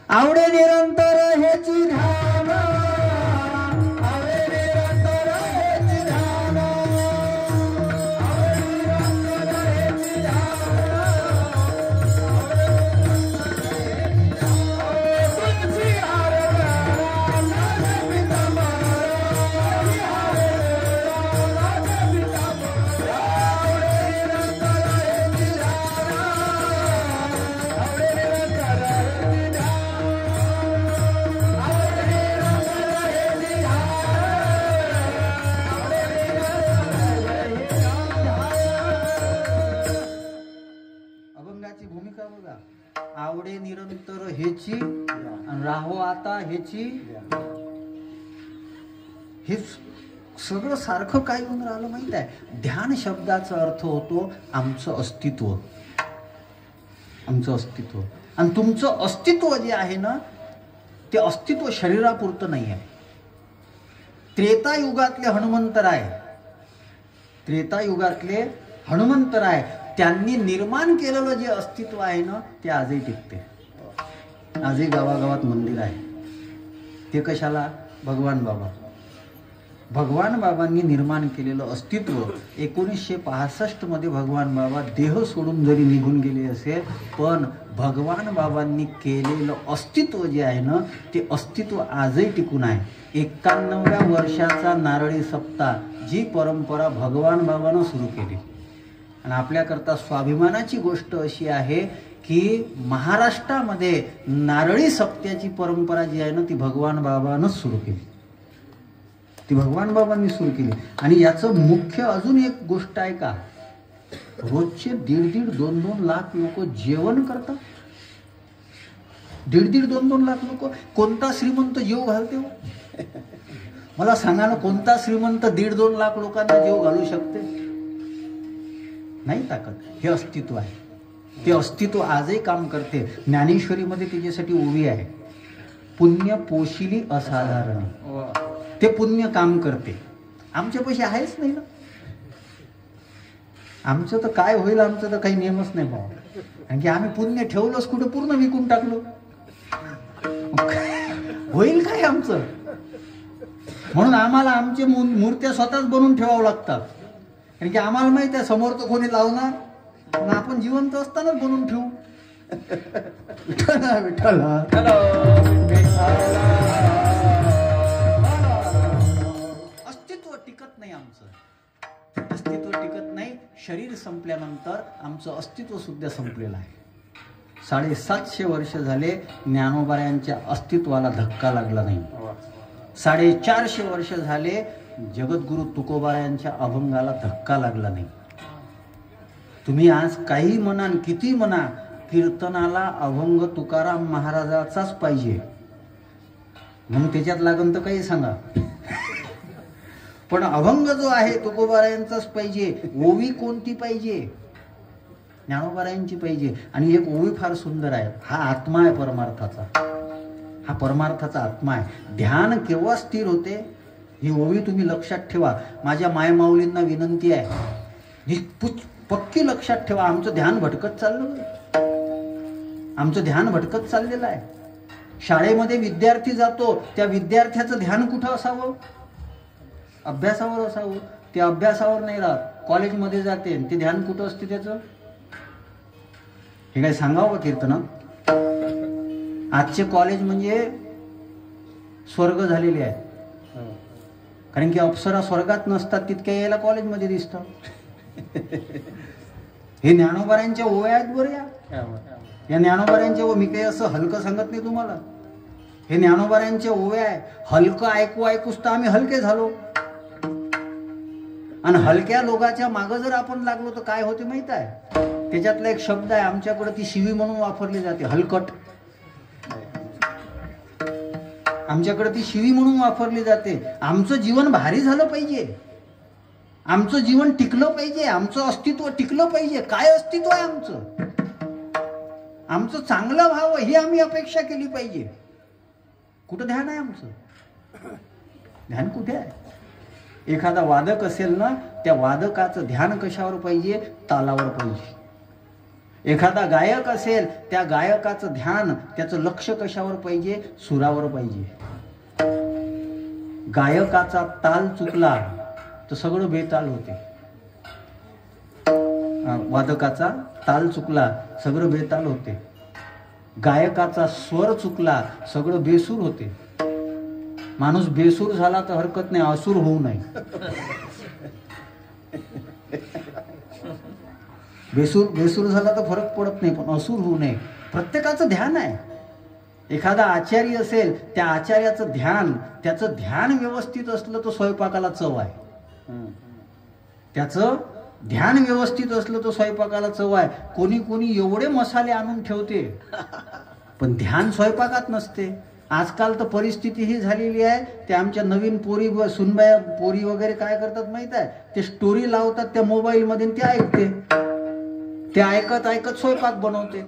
आवडे निरंतर हेची ध्यान, आवडे निरंतर हेची ध्यान, आवडे निरंतर हेची ध्यान, तुझी भूमिका बघा. आवडे निरंतर हेची आणि राहो आता हेची. हे सगळं सारखं काय येऊन राहिलं माहित आहे? ध्यान शब्दाचा अर्थ होतो आमचं अस्तित्व, आमचं अस्तित्व. आणि तुमचं अस्तित्व जे आहे ना, ते अस्तित्व शरीरापुरतं नाही आहे. त्रेतायुगातले हनुमंतराय, त्रेतायुगातले हनुमंतराय त्यांनी निर्माण केलेलं जे अस्तित्व आहे ना, ते आजही टिकते. आजही गावागावात मंदिर आहे. ते कशाला? भगवान बाबा. भगवान बाबांनी निर्माण केलेलं अस्तित्व 1965 मध्ये भगवान बाबा देह सोडून जरी निघून गेले असेल, पण भगवान बाबांनी केलेलं अस्तित्व जे आहे ना, ते अस्तित्व आजही टिकून आहे. 91व्या वर्षाचा नारळी सप्ताह जी परंपरा भगवान बाबांना सुरू केली. आणि आपल्याकरता स्वाभिमानाची गोष्ट अशी आहे की महाराष्ट्रामध्ये नारळी सप्त्याची परंपरा जी आहे ना, ती भगवान बाबांनाच सुरू केली. ती भगवान बाबांनी सुरू केली. आणि याचं मुख्य अजून एक गोष्ट आहे का, रोजचे 1.5 2 लाख लोक जेवण करतात. 1.5 2 लाख लोक. कोणता श्रीमंत जेव घालते हो? मला सांगा ना, कोणता श्रीमंत 1.5 2 लाख लोकांना जेव घालू शकते? नाही ताकद. हे अस्तित्व आहे. ते अस्तित्व आजही काम करते. ज्ञानेश्वरीमध्ये त्याच्यासाठी ओवी आहे, पुण्य पोशिली असाधारण. ते पुण्य काम करते. आमच्या पैसे आहेच नाही ना. आमचं तर काय होईल, आमचं तर काही नियमच नाही भाऊ. कारण की आम्ही पुण्य ठेवलंच कुठं, पूर्ण विकून टाकलो. होईल काय आमचं? म्हणून आम्हाला आमचे मूर्त्या स्वतःच बनवून ठेवावं लागतात. कारण की आम्हाला माहित आहे समोर तर कोणी लावणार, पण आपण जिवंत असतानाच बनवून ठेवू. विठ्ठला विठ्ठला. अस्तित्व टिकत नाही आमचं. अस्तित्व टिकत नाही. शरीर संपल्यानंतर आमचं अस्तित्व सुद्धा संपलेलं आहे. 750 वर्ष झाले ज्ञानोबाऱ्यांच्या अस्तित्वाला धक्का लागला नाही. 450 वर्ष झाले जगद्गुरु तुकोबाऱ्यांच्या अभंगाला धक्का लागला नाही. तुम्ही आज काही म्हणा, किती म्हणा, कीर्तनाला अभंग तुकाराम महाराजाचाच पाहिजे. म्हणून त्याच्यात लागून तर काही सांगा, पण अभंग जो आहे तुकोबारायांचाच पाहिजे. ओवी कोणती पाहिजे? ज्ञानोबारायांची पाहिजे. आणि एक ओवी फार सुंदर आहे. हा आत्मा आहे परमार्थाचा. हा परमार्थाचा आत्मा आहे. ध्यान केव्हा स्थिर होते, ही ओवी तुम्ही लक्षात ठेवा. माझ्या मायमाऊलींना विनंती आहे, पक्की लक्षात ठेवा. आमचं ध्यान भटकत चाललं. आमचं ध्यान भटकत चाललेलं आहे. शाळेमध्ये विद्यार्थी जातो, त्या विद्यार्थ्याचं ध्यान कुठं असावं? अभ्यासावर असावं. ते अभ्यासावर नाही राहत, कॉलेजमध्ये जाते. ते ध्यान कुठं असते त्याचं? हे काय सांगावं का कीर्तनात? आजचे कॉलेज म्हणजे स्वर्ग झालेले आहे. कारण की अप्सरा स्वर्गात नसतात, तितक्या यायला कॉलेजमध्ये दिसतात. हे ज्ञानोबाऱ्यांच्या ओव्या आहेत बरं. या ज्ञानोबाऱ्यांच्या ओव्या मी काही असं हलकं सांगत नाही तुम्हाला. हे ज्ञानोबाऱ्यांच्या ओव्या आहे. हलकं ऐकूच तर आम्ही हलके झालो. आणि हलक्या लोकांच्या मागं जर आपण लागलो तर काय होते माहित आहे? त्याच्यातला एक शब्द आहे आमच्याकडे, ती शिवी म्हणून वापरली जाते, हलकट. आमच्याकडे ती शिवी म्हणून वापरली जाते. आमचं जीवन भारी झालं पाहिजे, आमचं जीवन टिकलं पाहिजे, आमचं अस्तित्व टिकलं पाहिजे. काय अस्तित्व आहे आमचं? आमचं चांगलं व्हावं ही आम्ही अपेक्षा केली पाहिजे. कुठं ध्यान आहे आमचं? ध्यान कुठे आहे? एखादा वादक असेल ना, त्या वादकाचं ध्यान कशावर पाहिजे? तालावर पाहिजे. एखादा गायक असेल, त्या गायकाचं ध्यान, त्याचं लक्ष कशावर पाहिजे? सुरावर पाहिजे. गायकाचा ताल चुकला तर सगळं बेताल होते. वादकाचा ताल चुकला सगळं बेताल होते. गायकाचा स्वर चुकला सगळं बेसूर होते. माणूस बेसूर झाला तर हरकत नाही, असुर होऊ नये. बेसूर झाला तर फरक पडत नाही, पण असुर होऊ नये. प्रत्येकाचं ध्यान आहे. एखादा आचार्य असेल, त्या आचार्याचं ध्यान, त्याचं ध्यान व्यवस्थित असलं तर स्वयंपाकाला चव आहे. त्याचं ध्यान व्यवस्थित असलं तर स्वयंपाकाला चव आहे. कोणी एवढे मसाले आणून ठेवते, पण ध्यान स्वयंपाकात नसते. आजकाल तर परिस्थिती ही झालेली आहे, ते आमच्या नवीन पोरी सुनबाया पोरी वगैरे काय करतात माहित आहे? ते स्टोरी लावतात त्या मोबाईल मध्ये, ते ऐकते. ते ऐकत स्वयंपाक बनवते.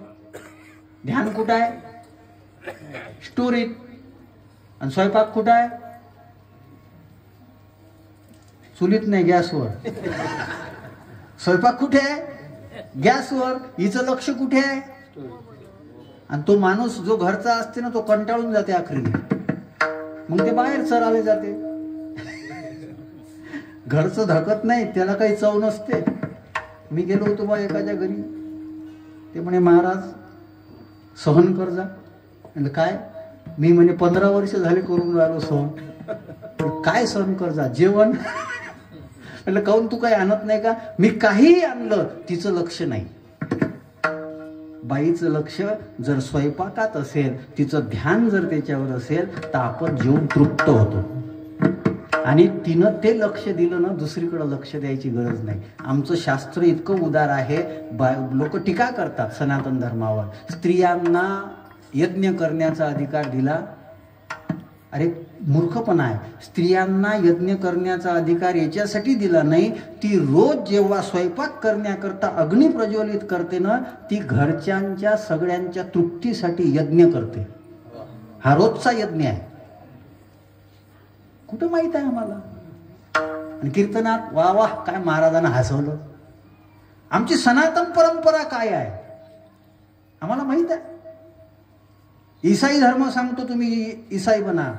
ध्यान कुठं आहे? स्टोरीत. आणि स्वयंपाक कुठं आहे? चुलीत नाही, गॅसवर. स्वयंपाक कुठे आहे? गॅसवर. हिचं लक्ष कुठे आहे? आणि तो माणूस जो घरचा असते ना, तो कंटाळून जाते आखरी. मग ते बाहेर चराले जाते. घरचं धकत नाही, त्याला काही चव नसते. मी गेलो होतो बा एकाच्या घरी, ते म्हणे महाराज सहन कर जा. म्हणजे काय? मी म्हणे 15 वर्ष झाले करून राहिलो सहन. काय सहन कर जा? जेवण. म्हटलं काहून तू काही आणत नाही का? मी काही आणलं तिचं लक्ष नाही. बाईचं लक्ष जर स्वयंपाकात असेल, तिचं ध्यान जर त्याच्यावर असेल तर आपण जेवून तृप्त होतो. आणि तिनं ते लक्ष दिलं ना, दुसरीकडे लक्ष द्यायची गरज नाही. आमचं शास्त्र इतकं उदार आहे. लोक टीका करतात सनातन धर्मावर, स्त्रियांना यज्ञ करण्याचा अधिकार दिला. अरे मूर्खपणा आहे. स्त्रियांना यज्ञ करण्याचा अधिकार याच्यासाठी दिला नाही, ती रोज जेव्हा स्वयंपाक करण्याकरता अग्नी प्रज्वलित करते ना, ती घरच्यांच्या सगळ्यांच्या तृप्तीसाठी यज्ञ करते. हा रोजचा यज्ञ आहे. कुठं माहित आहे आम्हाला? आणि कीर्तनात वा वा काय महाराजांना हसवलं. आमची सनातन परंपरा काय आहे आम्हाला माहित आहे. ईसाई धर्म सांगतो तुम्ही ईसाई बना,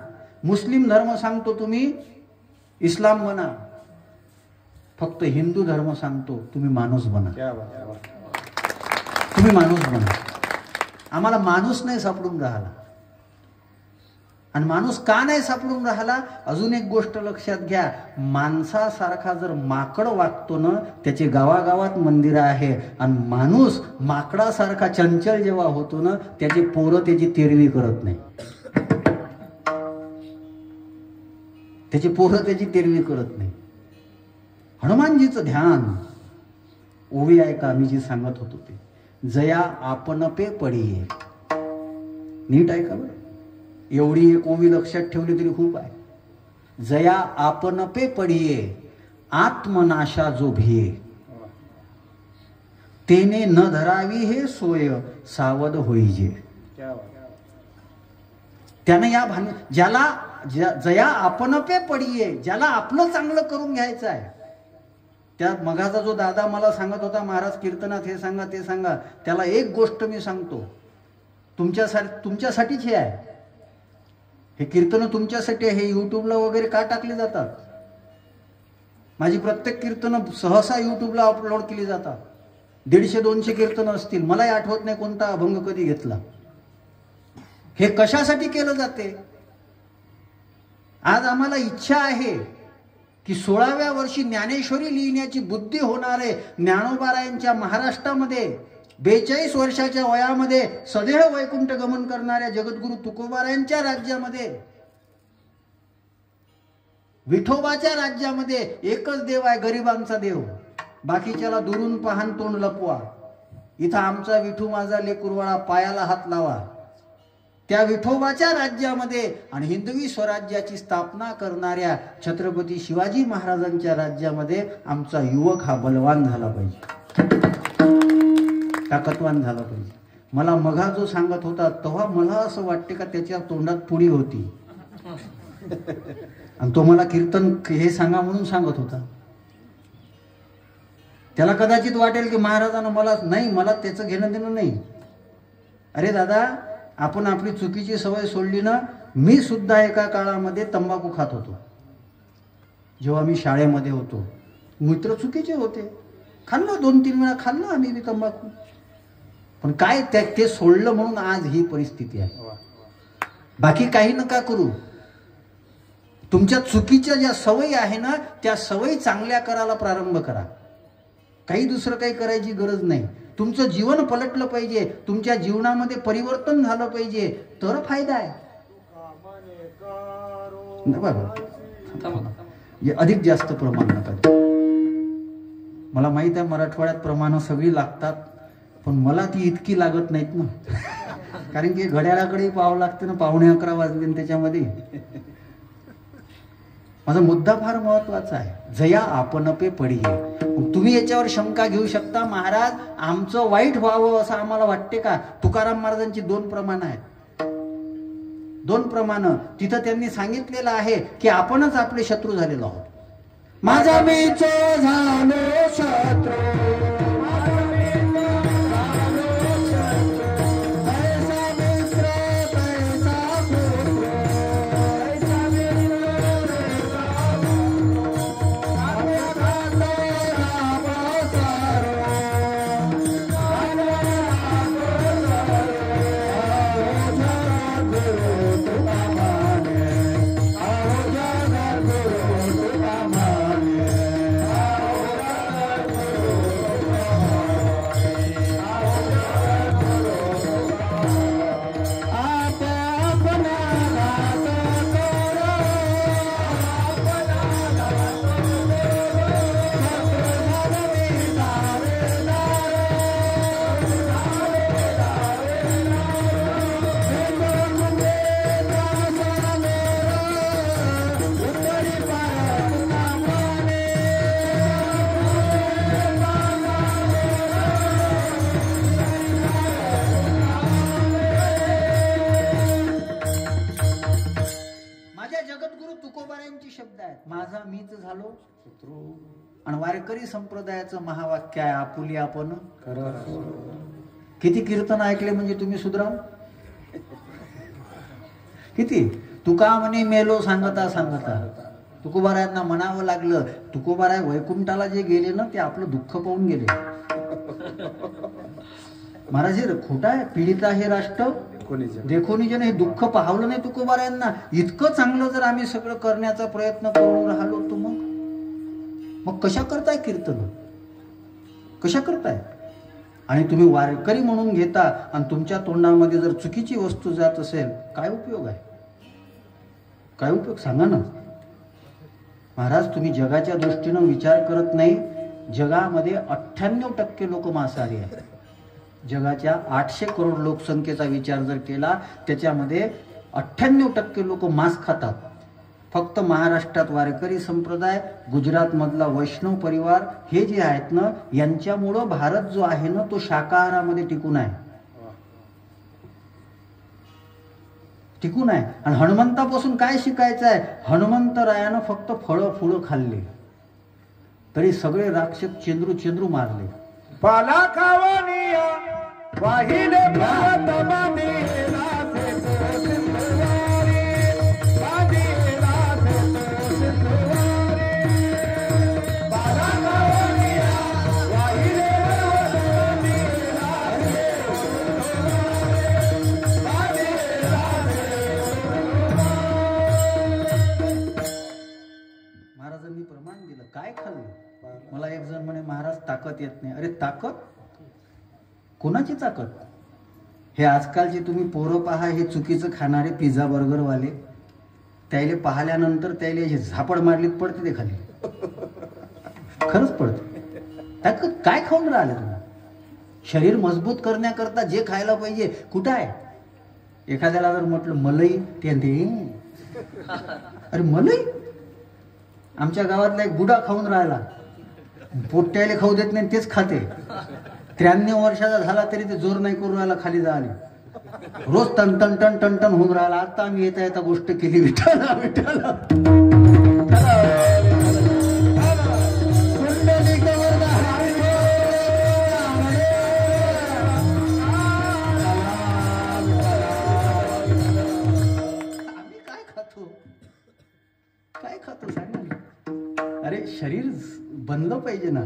मुस्लिम धर्म सांगतो तुम्ही इस्लाम बना, फक्त हिंदू धर्म सांगतो तुम्ही माणूस बना. तुम्ही माणूस बना. आम्हाला माणूस नाही सापडून राहिला. आणि माणूस का नाही सापडून राहिला? अजून एक गोष्ट लक्षात घ्या. माणसासारखा जर माकड वागतो ना, त्याचे गावागावात मंदिर आहे. आणि माणूस माकडासारखा चंचल जेव्हा होतो ना, त्याचे पोरं त्याची तेरवी करत नाही. त्याचे पोरं त्याची तेरवी करत नाही. हनुमानजीचं ध्यान, ओवी आहे का मी जी सांगत होतो ते, जया आपण पे पडिये. नीट आहे का बरं? एवढी एक ओवी लक्षात ठेवली तरी खूप आहे. जया आपण पे पडिये, आत्मनाशा जो भिये, तेने न धरावी हे सोय, सावध होईजे. त्यानं या ज्याला जया आपण पे पडिये, ज्याला आपलं चांगलं करून घ्यायचं आहे. त्या मगाचा जो दादा मला सांगत होता महाराज कीर्तनात हे सांगा ते सांगा, त्याला एक गोष्ट मी सांगतो, तुमच्यासाठीच हे आहे. हे कीर्तन तुमच्यासाठी हे युट्यूबला वगैरे का टाकले जातात? माझी प्रत्येक कीर्तन सहसा युट्यूबला अपलोड केली जातात. 150-200 कीर्तन असतील. मलाही आठवत नाही कोणता अभंग कधी घेतला. हे कशासाठी केलं जाते? आज आम्हाला इच्छा आहे की 16व्या वर्षी ज्ञानेश्वरी लिहिण्याची बुद्धी होणारे ज्ञानोबारायांच्या महाराष्ट्रामध्ये 42 वर्षाच्या वयामध्ये सदैव वैकुंठ गमन करणाऱ्या जगद्गुरु तुकोबारायांच्या राज्यामध्ये, विठोबाच्या राज्यामध्ये एकच देव आहे, गरिबांचा देव. बाकीच्याला दुरून पाहन तोंड लपवा. इथं आमचा विठू माझा लेकुरवाळा, पायाला हात लावा. त्या विठोबाच्या राज्यामध्ये आणि हिंदवी स्वराज्याची स्थापना करणाऱ्या छत्रपती शिवाजी महाराजांच्या राज्यामध्ये आमचा युवक हा बलवान झाला पाहिजे, ताकदवान झाला पाहिजे. मला मघा जो सांगत होता तेव्हा मला असं वाटते का त्याच्या तोंडात पुडी होती आणि तो मला कीर्तन हे सांगा म्हणून सांगत होता. त्याला कदाचित वाटेल की महाराजांना मला नाही, मला त्याचं घेणं देणं नाही. अरे दादा, आपण आपली चुकीची सवय सोडली ना. मी सुद्धा एका काळामध्ये तंबाखू खात होतो. जेव्हा मी शाळेमध्ये होतो, मित्र चुकीचे होते, खाल्लं 2-3 वेळा खाल्लं आम्ही तंबाखू. पण काय ते सोडलं म्हणून आज ही परिस्थिती आहे. बाकी काही नका करू. तुमच्या चुकीच्या ज्या सवयी आहे ना, त्या सवयी चांगल्या करायला प्रारंभ करा. काही दुसरं काही करायची गरज नाही. तुमचं जीवन पलटलं पाहिजे, तुमच्या जीवनामध्ये परिवर्तन झालं पाहिजे, तर फायदा आहे. अधिक जास्त प्रमाण नका. मला माहित आहे मराठवाड्यात प्रमाण सगळी लागतात, पण मला ती इतकी लागत नाहीत ना. कारण की घड्याळाकडे पाहावं लागतं ना. 11:15 वाजले त्याच्यामध्ये. माझा मुद्दा फार महत्वाचा आहे. जया आपण पे पडिये. तुम्ही याच्यावर शंका घेऊ शकता, महाराज आमचं वाईट व्हावं असं आम्हाला वाटते का? तुकाराम महाराजांची 2 प्रमाण आहेत. 2 प्रमाण तिथं त्यांनी सांगितलेलं आहे की आपणच आपले शत्रू झालेलो आहोत. माझा मीच झालो शत्रू, शब्द आहेत. माझा मीच झालो आणि वारकरी संप्रदायाचं महावाक्य आहे आपुली आपण. किती कीर्तन ऐकले म्हणजे तुम्ही सुधराव? किती? तुका म्हणे मेलो सांगता सांगता. तुकोबारायांना म्हणावं लागलं, तुकोबाराय वैकुंठाला जे गेले ना ते आपलं दुःख पाहून गेले. महाराज हे खोटा आहे. पीडिता हे राष्ट्र देखोनी जन. हे दुःख पाहवलं नाही तुकोबारायांना. इतकं चांगलं जर आम्ही सगळं करण्याचा प्रयत्न करून राहिलो तर मग कशा करताय कीर्तन? कशा करताय? आणि तुम्ही वारकरी म्हणून घेता आणि तुमच्या तोंडामध्ये जर चुकीची वस्तू जात असेल, काय उपयोग आहे? काय उपयोग सांगा ना. महाराज तुम्ही जगाच्या दृष्टीनं विचार करत नाही. जगामध्ये 98% लोक मांसाहारी आहेत. जगाच्या 800 करोड लोकसंख्येचा विचार जर केला त्याच्यामध्ये 98% लोक मांस खातात. फक्त महाराष्ट्रात वारकरी संप्रदाय, गुजरात मधला वैष्णव परिवार हे जे आहेत ना, यांच्यामुळं भारत जो आहे ना तो शाकाहारामध्ये टिकून आहे. टिकून आहे. आणि हनुमंतापासून काय शिकायचं आहे? हनुमंतरायानं फक्त फळं फुलं खाल्ले तरी सगळे राक्षस चेंद्रू मारले. पाला खावनिया वाहिले पर्वत बांधिला से सिंधुवारी, बांधिला से सिंधुवारी. पाला खावनिया वाहिले पर्वत बांधिला से सिंधुवारी, बांधिला से सिंधुवारी. महाराजांनी प्रमाण दिलं. काय खाल्लं? मला एक जण म्हणे महाराज ताकद येत नाही. अरे ताकद? कोणाची ताकद? हे आजकालचे तुम्ही पोरं पहा, हे चुकीचं खाणारे पिझ्झा बर्गरवाले, त्याले पाहिल्यानंतर त्याले हे झापड मारलीत पडते ते खाली. खरंच पडते. ताकद काय खाऊन राहिले तुम्ही? शरीर मजबूत करण्याकरता जे खायला पाहिजे कुठं आहे? एखाद्याला जर म्हटलं मलई, ते अरे मलई? आमच्या गावातला एक बुडा खाऊन राहिला, पोट्याले खाऊ देत नाही तेच खाते. 93 वर्षाचा झाला तरी ते जोर नाही करून राहिला खाली जायला. रोज टन टन टन टन टन होऊन राहिला. आता आम्ही येता गोष्ट केली. विठाला विठाला आम्ही काय खातो सांग ना. अरे शरीर बनलं पाहिजे ना.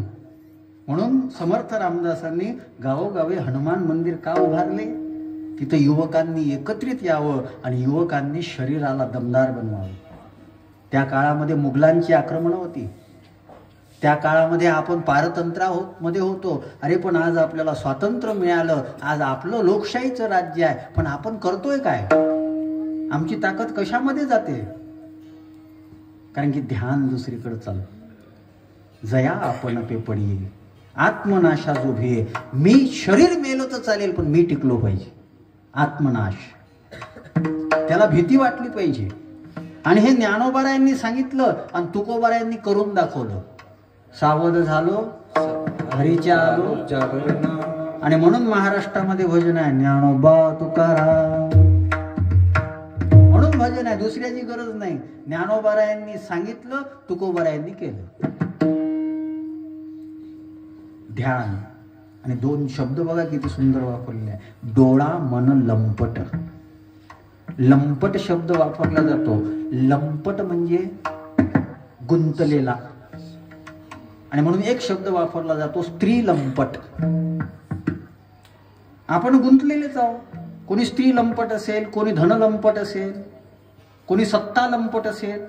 म्हणून समर्थ रामदासांनी गावोगावी हनुमान मंदिर का उभारले? तिथं युवकांनी एकत्रित यावं आणि युवकांनी शरीराला दमदार बनवावं. त्या काळामध्ये मुघलांची आक्रमणं होती. त्या काळामध्ये आपण पारतंत्रामध्ये होतो. अरे पण आज आपल्याला स्वातंत्र्य मिळालं. आज आपलं लोकशाहीचं राज्य आहे. पण आपण करतोय काय? आमची ताकद कशामध्ये जाते? कारण की ध्यान दुसरीकडे चाललं. जया आपण पे पडी आत्मनाशा जो भे. मी शरीर मेलो तर चालेल पण मी टिकलो पाहिजे. आत्मनाश, त्याला भीती वाटली पाहिजे. आणि हे ज्ञानोबारायांनी सांगितलं आणि तुकोबारायांनी करून दाखवलं. सावध झालो हरीच्या आलो. आणि म्हणून महाराष्ट्रामध्ये भजन आहे ज्ञानोबा तुकाराम म्हणून भजन आहे. दुसऱ्याची गरज नाही. ज्ञानोबारायांनी सांगितलं, तुकोबारायांनी केलं. ध्यान. आणि 2 शब्द बघा किती सुंदर वापरले आहे. डोळा मन लंपट. लंपट शब्द वापरला जातो. लंपट म्हणजे गुंतलेला. आणि म्हणून एक शब्द वापरला जातो स्त्री लंपट. आपण गुंतलेलेच आहोत. कोणी स्त्री लंपट असेल, कोणी धन लंपट असेल, कोणी सत्ता लंपट असेल.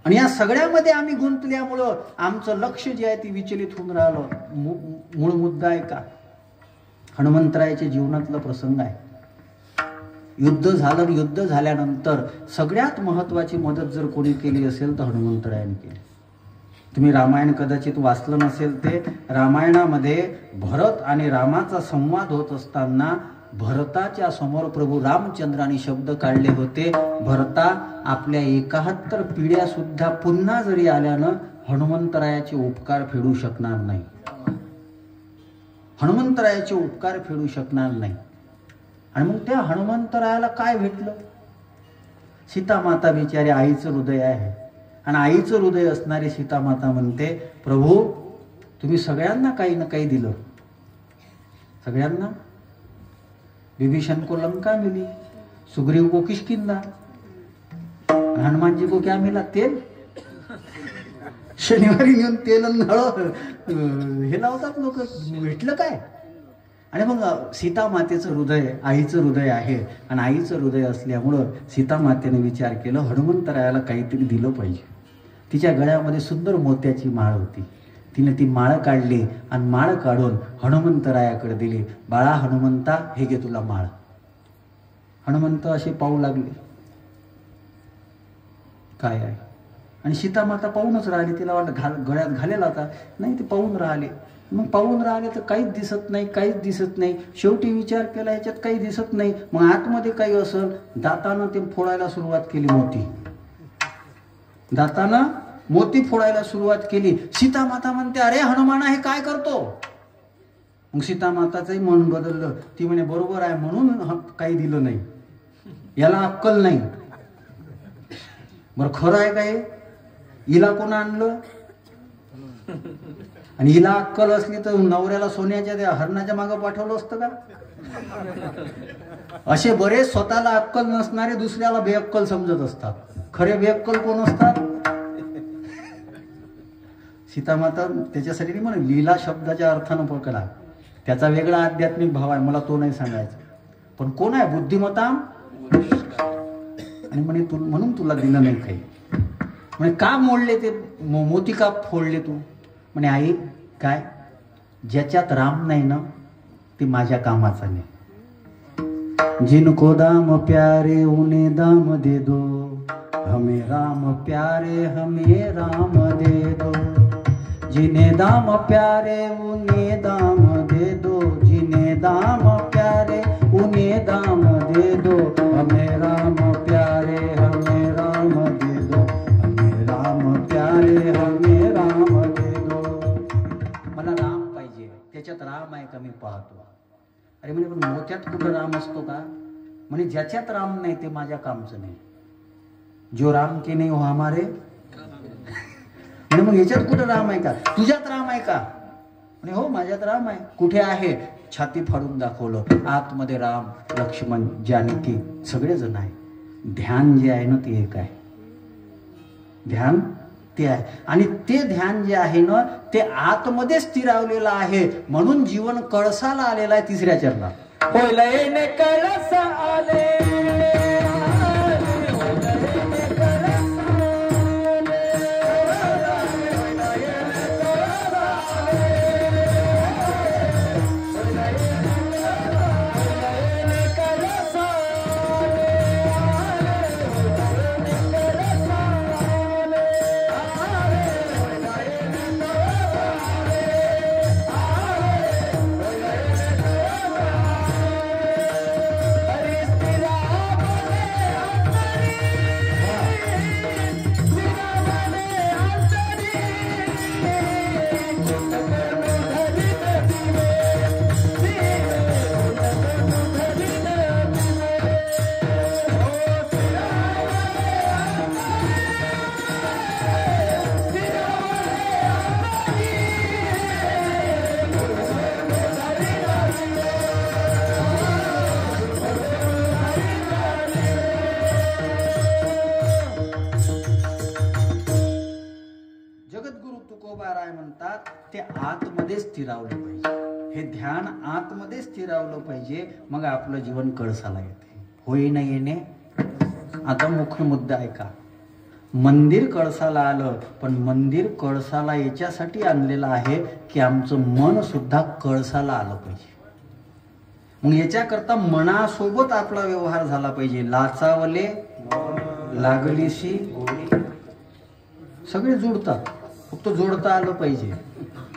आणि या सगळ्यामध्ये आम्ही गुंतल्यामुळं आमचं लक्ष जे आहे ते विचलित होऊन राहिलं. मूळ मुद्दा आहे का? हनुमंतरायाच्या जीवनातला प्रसंग आहे. युद्ध झालं. युद्ध झाल्यानंतर सगळ्यात महत्वाची मदत जर कोणी केली असेल तर हनुमंतरायाने केली. तुम्ही रामायण कदाचित वाचलं नसेल. ते रामायणामध्ये भरत आणि रामाचा संवाद होत असताना भरताच्या समोर प्रभू रामचंद्रांनी शब्द काढले होते, भरता आपल्या 71 पिढ्या सुद्धा पुन्हा जरी आल्यानं हनुमंतरायाचे उपकार फेडू शकणार नाही. हनुमंतरायाचे उपकार फेडू शकणार नाही. आणि मग त्या हनुमंतरायाला काय भेटलं? सीता माता बिचारी आईचं हृदय आहे. आणि आईचं हृदय असणारी सीतामाता म्हणते, प्रभू तुम्ही सगळ्यांना काही ना काही दिलं, सगळ्यांना. विभीषण को लंका मिली, सुग्रीव को किष्किंधा, हनुमान जी को क्या मिला? तेल. शनिवारी घेऊन तेल हे लावतात लोक, भेटलं काय? आणि मग सीतामातेचं हृदय आईचं हृदय आहे, आणि आईचं हृदय असल्यामुळं सीतामातेने विचार केलं हनुमंतरायाला काहीतरी दिलं पाहिजे. तिच्या गळ्यामध्ये सुंदर मोत्याची माळ होती, तिने ती माळ काढली आणि माळ काढून हनुमंतरायाकडे दिली. बाळा हनुमंता, हे घे तुला माळ. हनुमंत असे पाहू लागले काय आहे, आणि सीतामाता पाहूनच राहिली. तिला वाटलं गळ्यात घालेला होता, नाही ते पाहून राहिले. मग पाहून राहिले तर काहीच दिसत नाही, काहीच दिसत नाही. शेवटी विचार केला ह्याच्यात काही दिसत नाही, मग आतमध्ये काही असेल. दातानं ते फोडायला सुरुवात केली, मोती. दातानं मोती फोडायला सुरुवात केली. सीतामाता म्हणते, अरे हनुमाना हे काय करतो? मग सीतामाताचंही मन बदललं. ती म्हणे, बरोबर आहे, म्हणून काही दिलं नाही, याला अक्कल नाही. बरं खरं आहे काय? हिला कोण आणलं? आणि हिला अक्कल असली तर नवऱ्याला सोन्याच्या त्या हरणाच्या मागं पाठवलं असतं का? असे बरेच स्वतःला अक्कल नसणारे दुसऱ्याला बेअक्कल समजत असतात. खरे बेअक्कल कोण असतात? सीतामाता त्याच्यासाठी म्हणे, लीला शब्दाच्या अर्थानं पकडा, त्याचा वेगळा आध्यात्मिक भाव आहे, मला तो नाही सांगायचा. पण कोण आहे? बुद्धिमत्ता. आणि म्हणे म्हणून तुला दिलं नाही काही. म्हणे का मोडले ते मोती, का फोडले तू? म्हणे आई काय, ज्याच्यात राम नाही ना ते माझ्या कामाचा नाही. जिनको दाम प्यारे उन्हें दाम दे दो, हमें राम प्यारे हमें राम दे दो. जिन्हें दाम प्यारे उन्हें दाम दे दो, जिन्हें दाम प्यारे उन्हें दाम दे दो. हमें राम प्यारे हमें राम दे दो, हमें राम प्यारे हमें राम दे दो. मला राम पाहिजे, त्याच्यात राम आहे का मी पाहतो. अरे म्हणे, पण मोत्यात कुठं राम असतो का? म्हणे ज्याच्यात राम नाही ते माझ्या कामचं नाही. जो राम के नाही हो हमारे. म्हणे मग याच्यात कुठं राम आहे का? तुझ्यात राम आहे का? म्हणे हो माझ्यात राम आहे. कुठे आहे? छाती फाडून दाखवलं. आतमध्ये राम, लक्ष्मण, जानकी सगळेजण आहे. ध्यान जे आहे ना ते एक आहे. ध्यान ते आहे, आणि ते ध्यान जे आहे ना ते आतमध्ये स्थिरावलेलं आहे. म्हणून जीवन कळसाला आलेलं आहे. तिसऱ्या चरणात कळस आले. ते आतमध्ये स्थिरावलं पाहिजे. हे ध्यान आतमध्ये स्थिरावलं पाहिजे, मग आपलं जीवन कळसाला येते. होई न येणे. आता मुख्य मुद्दा आहे का, मंदिर कळसाला आलं, पण मंदिर कळसाला याच्यासाठी आणलेलं आहे की आमचं मन सुद्धा कळसाला आलं पाहिजे. मग याच्याकरता मनासोबत आपला व्यवहार झाला पाहिजे. लाचावले लागलीशी गोडी, सगळे जोडतात, फक्त जोडता आलं पाहिजे.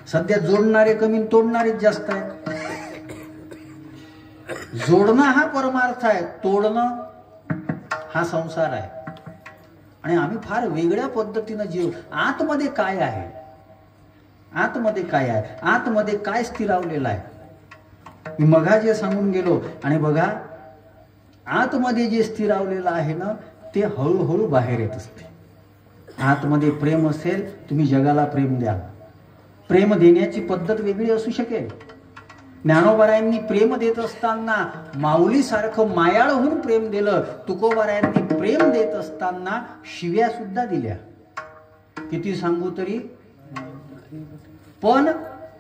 सध्या जोडणारे कमी, तोडणारेच जास्त आहेत. जोडणं हा परमार्थ आहे, तोडणं हा संसार आहे. आणि आम्ही फार वेगळ्या पद्धतीनं जीव. आतमध्ये काय आहे, आतमध्ये काय आहे, आतमध्ये काय स्थिरावलेलं आहे. मी मघा जे सांगून गेलो. आणि बघा आतमध्ये जे स्थिरावलेलं आहे ना ते हळूहळू बाहेर येत असते. आतमध्ये प्रेम असेल, तुम्ही जगाला प्रेम द्या. प्रेम देण्याची पद्धत वेगळी असू शकेल. ज्ञानोबारायांनी प्रेम देत असताना माऊलीसारखं मायाळ होऊन प्रेम दिलं. तुकोबारायांनी प्रेम देत असताना शिव्या सुद्धा दिल्या. किती सांगू तरी, पण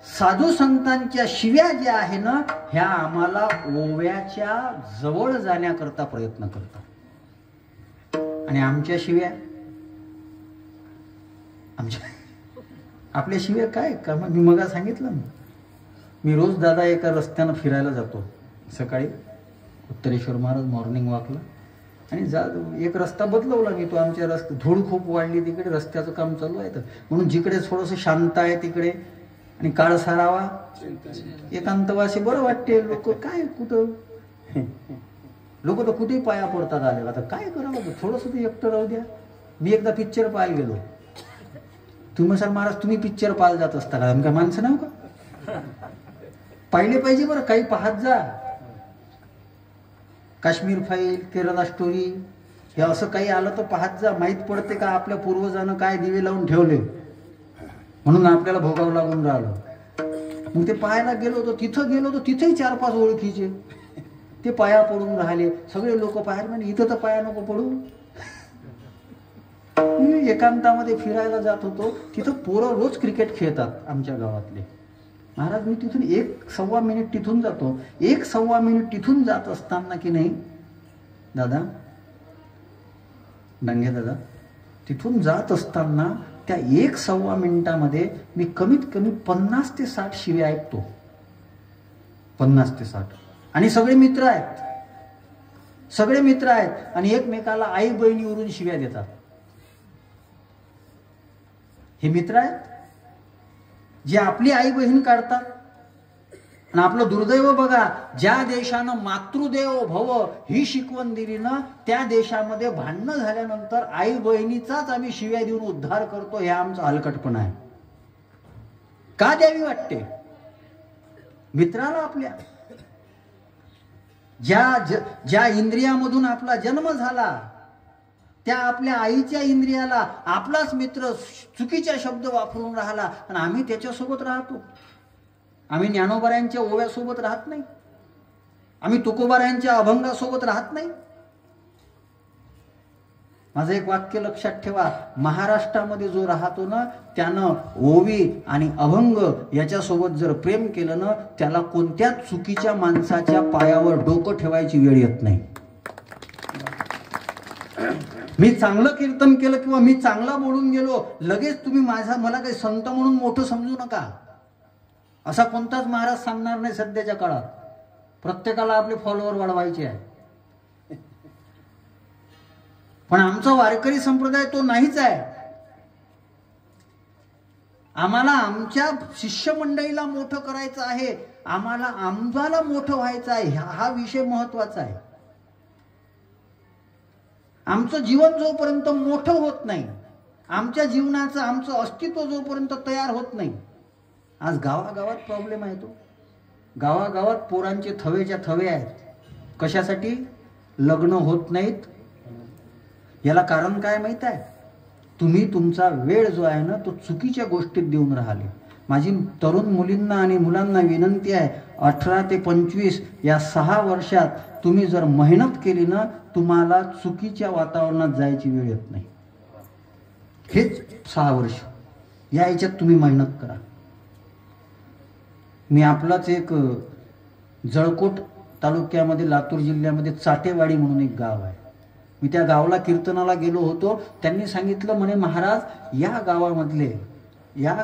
साधू संतांच्या शिव्या ज्या आहे ना, ह्या आम्हाला ओव्याच्या जवळ जाण्याकरता प्रयत्न करतात. आणि आमच्या शिव्या, आपल्या शिव्या काय का? मी मग सांगितलं ना, मी रोज दादा एका रस्त्यानं फिरायला जातो. सकाळी उत्तरेश्वर महाराज मॉर्निंग वॉकला, आणि एक रस्ता बदलवला मी. तो आमच्या रस्ते धूळ खूप वाढली तिकडे, रस्त्याचं काम चालू आहे तर म्हणून जिकडे थोडंसं शांत आहे तिकडे आणि काळ सारावा एकांतवासी बरं वाटते. लोक काय कुठं, लोक तर कुठेही पाया पडतात आले. आता काय करावं, थोडंसं ते एकटं राहू द्या. मी एकदा पिक्चर पाहायला गेलो. तुम्ही सर महाराज तुम्ही पिक्चर पाहायला जात असता का? आम्ही काय माणसं नाव का? पाहिले पाहिजे बरं, काही पाहत जा. काश्मीर फाईल, केरला स्टोरी, हे असं काही आलं तर पाहत जा. माहीत पडते का आपल्या पूर्वजानं काय दिवे लावून ठेवले, म्हणून आपल्याला भोगावं लागून राहिलं. मग ते पाहायला गेलो होतो, तिथं गेलो होतो, तिथेही 4-5 ओळखीचे ते पाया पडून राहिले. सगळे लोक पाहायला म्हणजे इथं तर पाया नको पडू. मी एकांतामध्ये फिरायला जात होतो, तिथं पोरं रोज क्रिकेट खेळतात आमच्या गावातले. महाराज मी तिथून 1-1.25 मिनिट तिथून जातो. 1-1.25 मिनिट तिथून जात असताना की नाही दादा, डांगे दादा, तिथून जात असताना त्या 1-1.25 मिनिटामध्ये मी कमीत कमी 50 ते 60 शिव्या ऐकतो. 50 ते 60. आणि सगळे मित्र आहेत, सगळे मित्र आहेत आणि एकमेकाला आई बहिणीवरून शिव्या देतात. हे मित्र आहेत जे आपली आई बहीण काढतात. आणि आपलं दुर्दैव बघा, ज्या देशानं मातृदेव भव ही शिकवण दिली ना, त्या देशामध्ये भांडणं झाल्यानंतर आई बहिणीचाच आम्ही शिव्या देऊन उद्धार करतो. हे आमचा हलकटपणा आहे. का द्यावी वाटते मित्राला आपल्या? ज्या इंद्रियामधून आपला जन्म झाला, त्या आपल्या आईच्या इंद्रियाला आपलाच मित्र चुकीचा शब्द वापरून राहिला आणि आम्ही त्याच्यासोबत राहतो. आम्ही ज्ञानोबारायांच्या ओव्यासोबत राहत नाही, आम्ही तुकोबारायांच्या अभंगासोबत राहत नाही. माझं एक वाक्य लक्षात ठेवा, महाराष्ट्रामध्ये जो राहतो ना, त्यानं ओवी आणि अभंग याच्यासोबत जर प्रेम केलं ना, त्याला कोणत्या चुकीच्या माणसाच्या पायावर डोकं ठेवायची वेळ येत नाही. मी चांगलं कीर्तन केलं किंवा मी चांगला बोलून गेलो, लगेच तुम्ही मला काही संत म्हणून मोठं समजू नका. असा कोणताच महाराज सांगणार नाही सध्याच्या काळात. प्रत्येकाला आपले फॉलोअर वाढवायचे आहे. पण आमचा वारकरी संप्रदाय तो नाहीच आहे. आम्हाला आमच्या शिष्यमंडळीला मोठं करायचं आहे, आम्हाला मोठं व्हायचं आहे. हा विषय महत्वाचा आहे. आमचं जीवन जोपर्यंत मोठं होत नाही, आमच्या जीवनाचं आमचं अस्तित्व जोपर्यंत तयार होत नाही. आज गावागावात प्रॉब्लेम आहे तो. गावागावात पोरांचे थवेच्या थवे आहेत. कशासाठी? लग्न होत नाहीत. याला कारण काय माहित आहे? तुम्ही तुमचा वेळ जो आहे ना, तो चुकीच्या गोष्टीत देऊन राहिले. माझी तरुण मुलींना आणि मुलांना विनंती आहे, 18 ते 25 या 6 वर्षात तुम्ही जर मेहनत केली ना, तुम्हाला चुकीच्या वातावरणात जायची वेळ येत नाही. हेच 6 वर्ष या याच्यात तुम्ही मेहनत करा. मी आपलाच एक जळकोट तालुक्यामध्ये लातूर जिल्ह्यामध्ये चाटेवाडी म्हणून एक गाव आहे. मी त्या गावाला कीर्तनाला गेलो होतो. त्यांनी सांगितलं म्हणे, महाराज या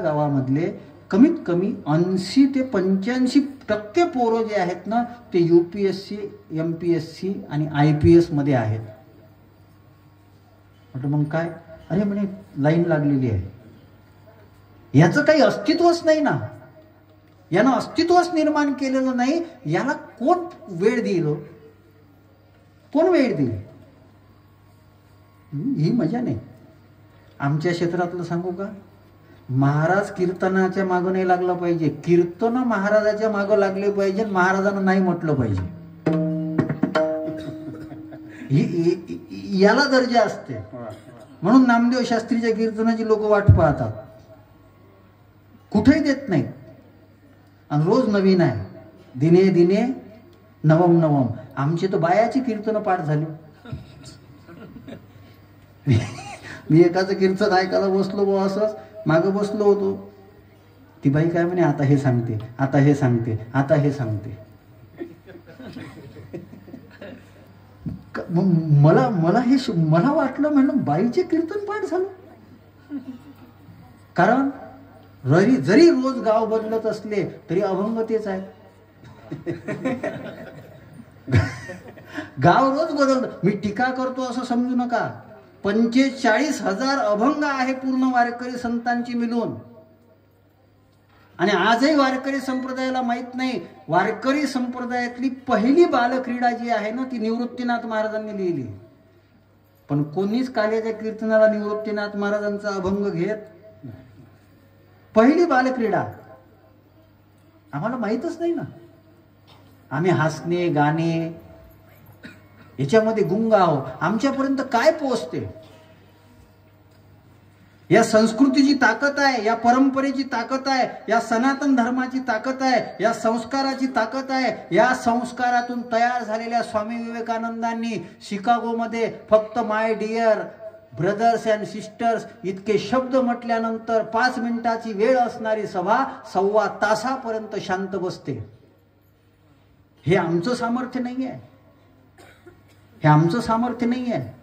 गावामधले कमीत कमी 80 ते 85% पोरं जे आहेत ना, ते UPSC, MPSC आणि IPS मध्ये आहेत. म्हटलं मग काय? अरे म्हणे लाईन लागलेली आहे. याचं काही अस्तित्वच नाही ना, यानं अस्तित्वच निर्माण केलेलं नाही. याला कोण वेळ देईल? कोण वेळ देईल? ही मजा नाही. आमच्या क्षेत्रातलं सांगू का, महाराज कीर्तनाच्या मागं नाही लागलं पाहिजे, कीर्तन महाराजाच्या मागं लागले पाहिजे. महाराजांना नाही म्हटलं पाहिजे. याला दर्जा असते. म्हणून नामदेव शास्त्रीच्या कीर्तनाची लोक वाट पाहतात, कुठेही देत नाही. आणि रोज नवीन आहे, दिने दिने नवम नवम. आमची तर बायाची कीर्तन पाठ झाली. मी एकाचं कीर्तन ऐकायला बसलो बुवा, असंच मागं बसलो होतो. ती बाई काय म्हणे, आता हे सांगते, आता हे सांगते, आता हे सांगते. मला वाटलं म्हणलं बाईचे कीर्तन पाठ झालं. कारण जरी रोज गाव बदलत असले तरी अभंग तेच आहे. गाव रोज बदलत. मी टीका करतो असं समजू नका. 45,000 अभंग आहे पूर्ण वारकरी संतांची मिळून. आणि आजही वारकरी संप्रदायाला माहित नाही, वारकरी संप्रदायातली पहिली बालक्रीडा जी आहे ना, ती निवृत्तीनाथ महाराजांनी लिहिली. पण कोणीच काल्याच्या कीर्तनाला निवृत्तीनाथ महाराजांचा अभंग घेत. पहिली बालक्रीडा आम्हाला माहीतच नाही ना. आम्ही हसणे गाणे याच्यामध्ये गुंग आहो. आमच्यापर्यंत काय पोहोचते? या संस्कृतीची ताकद आहे, या परंपरेची ताकद आहे, या सनातन धर्माची ताकद आहे, या संस्काराची ताकद आहे. या संस्कारातून तयार झालेल्या स्वामी विवेकानंदांनी शिकागोमध्ये फक्त my dear brothers and sisters इतके शब्द म्हटल्यानंतर 5 मिनिटाची वेळ असणारी सभा 1.25 तासापर्यंत शांत बसते. हे आमचं सामर्थ्य नाही आहे, हे आमचं सामर्थ्य नाही आहे.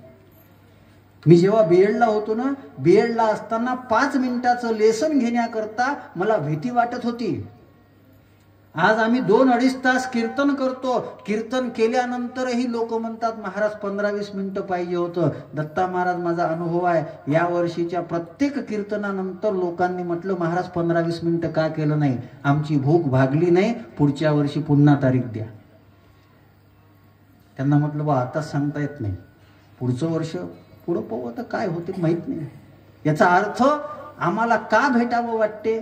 मी जेव्हा बीएडला होतो ना, बीएडला असताना 5 मिनिटाचं लेसन घेण्याकरता मला भीती वाटत होती. आज आम्ही 2-2.5 तास कीर्तन करतो. कीर्तन केल्यानंतरही लोक म्हणतात महाराज 15-20 मिनिटं पाहिजे होतं. दत्ता महाराज माझा अनुभव आहे, या वर्षीच्या प्रत्येक कीर्तनानंतर लोकांनी म्हटलं महाराज 15-20 मिनिटं का केलं नाही? आमची भूक भागली नाही, पुढच्या वर्षी पुन्हा तारीख द्या. त्यांना म्हटलं बा आताच सांगता येत नाही, पुढचं वर्ष पुढं पाहू, आता काय होते माहित नाही. याचा अर्थ आम्हाला का भेटावं वाटते?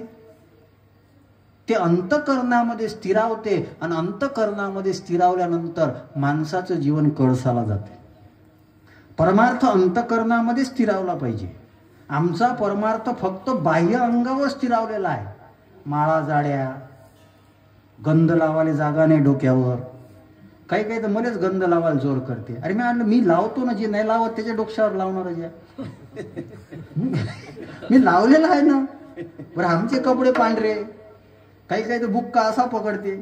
ते अंतःकरणामध्ये स्थिरावते आणि अंतःकरणामध्ये स्थिरावल्यानंतर माणसाचं जीवन कळसाला जाते. परमार्थ अंतःकरणामध्ये स्थिरावला पाहिजे. आमचा परमार्थ फक्त बाह्य अंगावर स्थिरावलेला आहे. माळा जाड्या, गंध लावायला जागा नाही डोक्यावर. काही काही तर मलाच गंध लावायला जोर करते. अरे मी म्हणलं मी लावतो ना, जे नाही लावत त्याच्या डोक्यावर लावणार ज्या. मी लावलेला आहे ना. बरं आमचे कपडे पांढरे, काही काही तर बुक्का असा पकडते.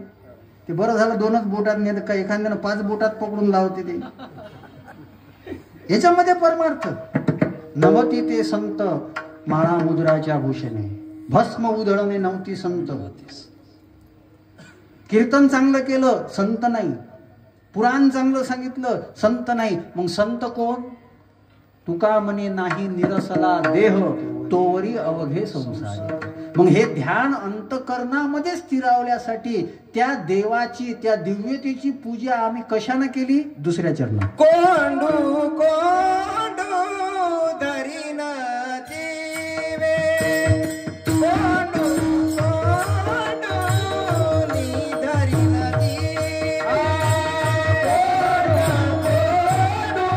ते बरं झालं 2च बोटात नाही तर काही एखाद्यानं 5 बोटात पकडून लावते. ते याच्यामध्ये परमार्थ नवती ते संत माळा मुद्राच्या भूषणे, भस्म उधळणे नव्हती संत. कीर्तन चांगलं केलं संत नाही, पुराण चांगलं सांगितलं संत नाही. मग संत कोण? तुका म्हणे नाही निरसला देह तोवरी अवघे संसार. मग हे ध्यान अंतःकरणामध्ये स्थिरावल्यासाठी त्या देवाची, त्या दिव्यतेची पूजा आम्ही कशाने केली? दुसऱ्या चरणात. कोंडू कोंडू धरीन देवे, कोंडू कोंडू नी धरीन देवे, कोंडू कोंडू नी धरीन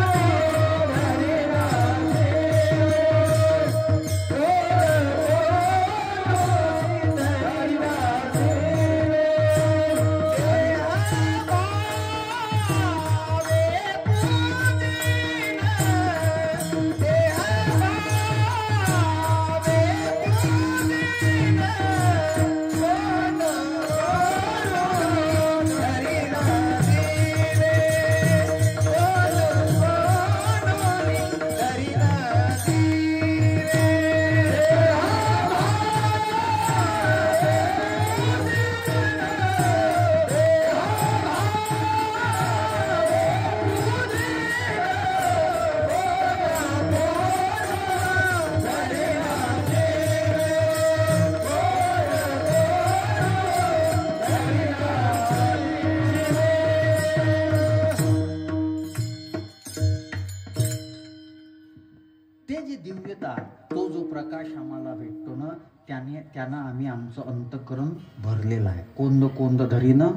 प्रकाश आम्हाला भेटतो ना, त्यानं आम्ही आमचं अंतःकरण भरलेलं आहे. कोंद कोंद धरीनं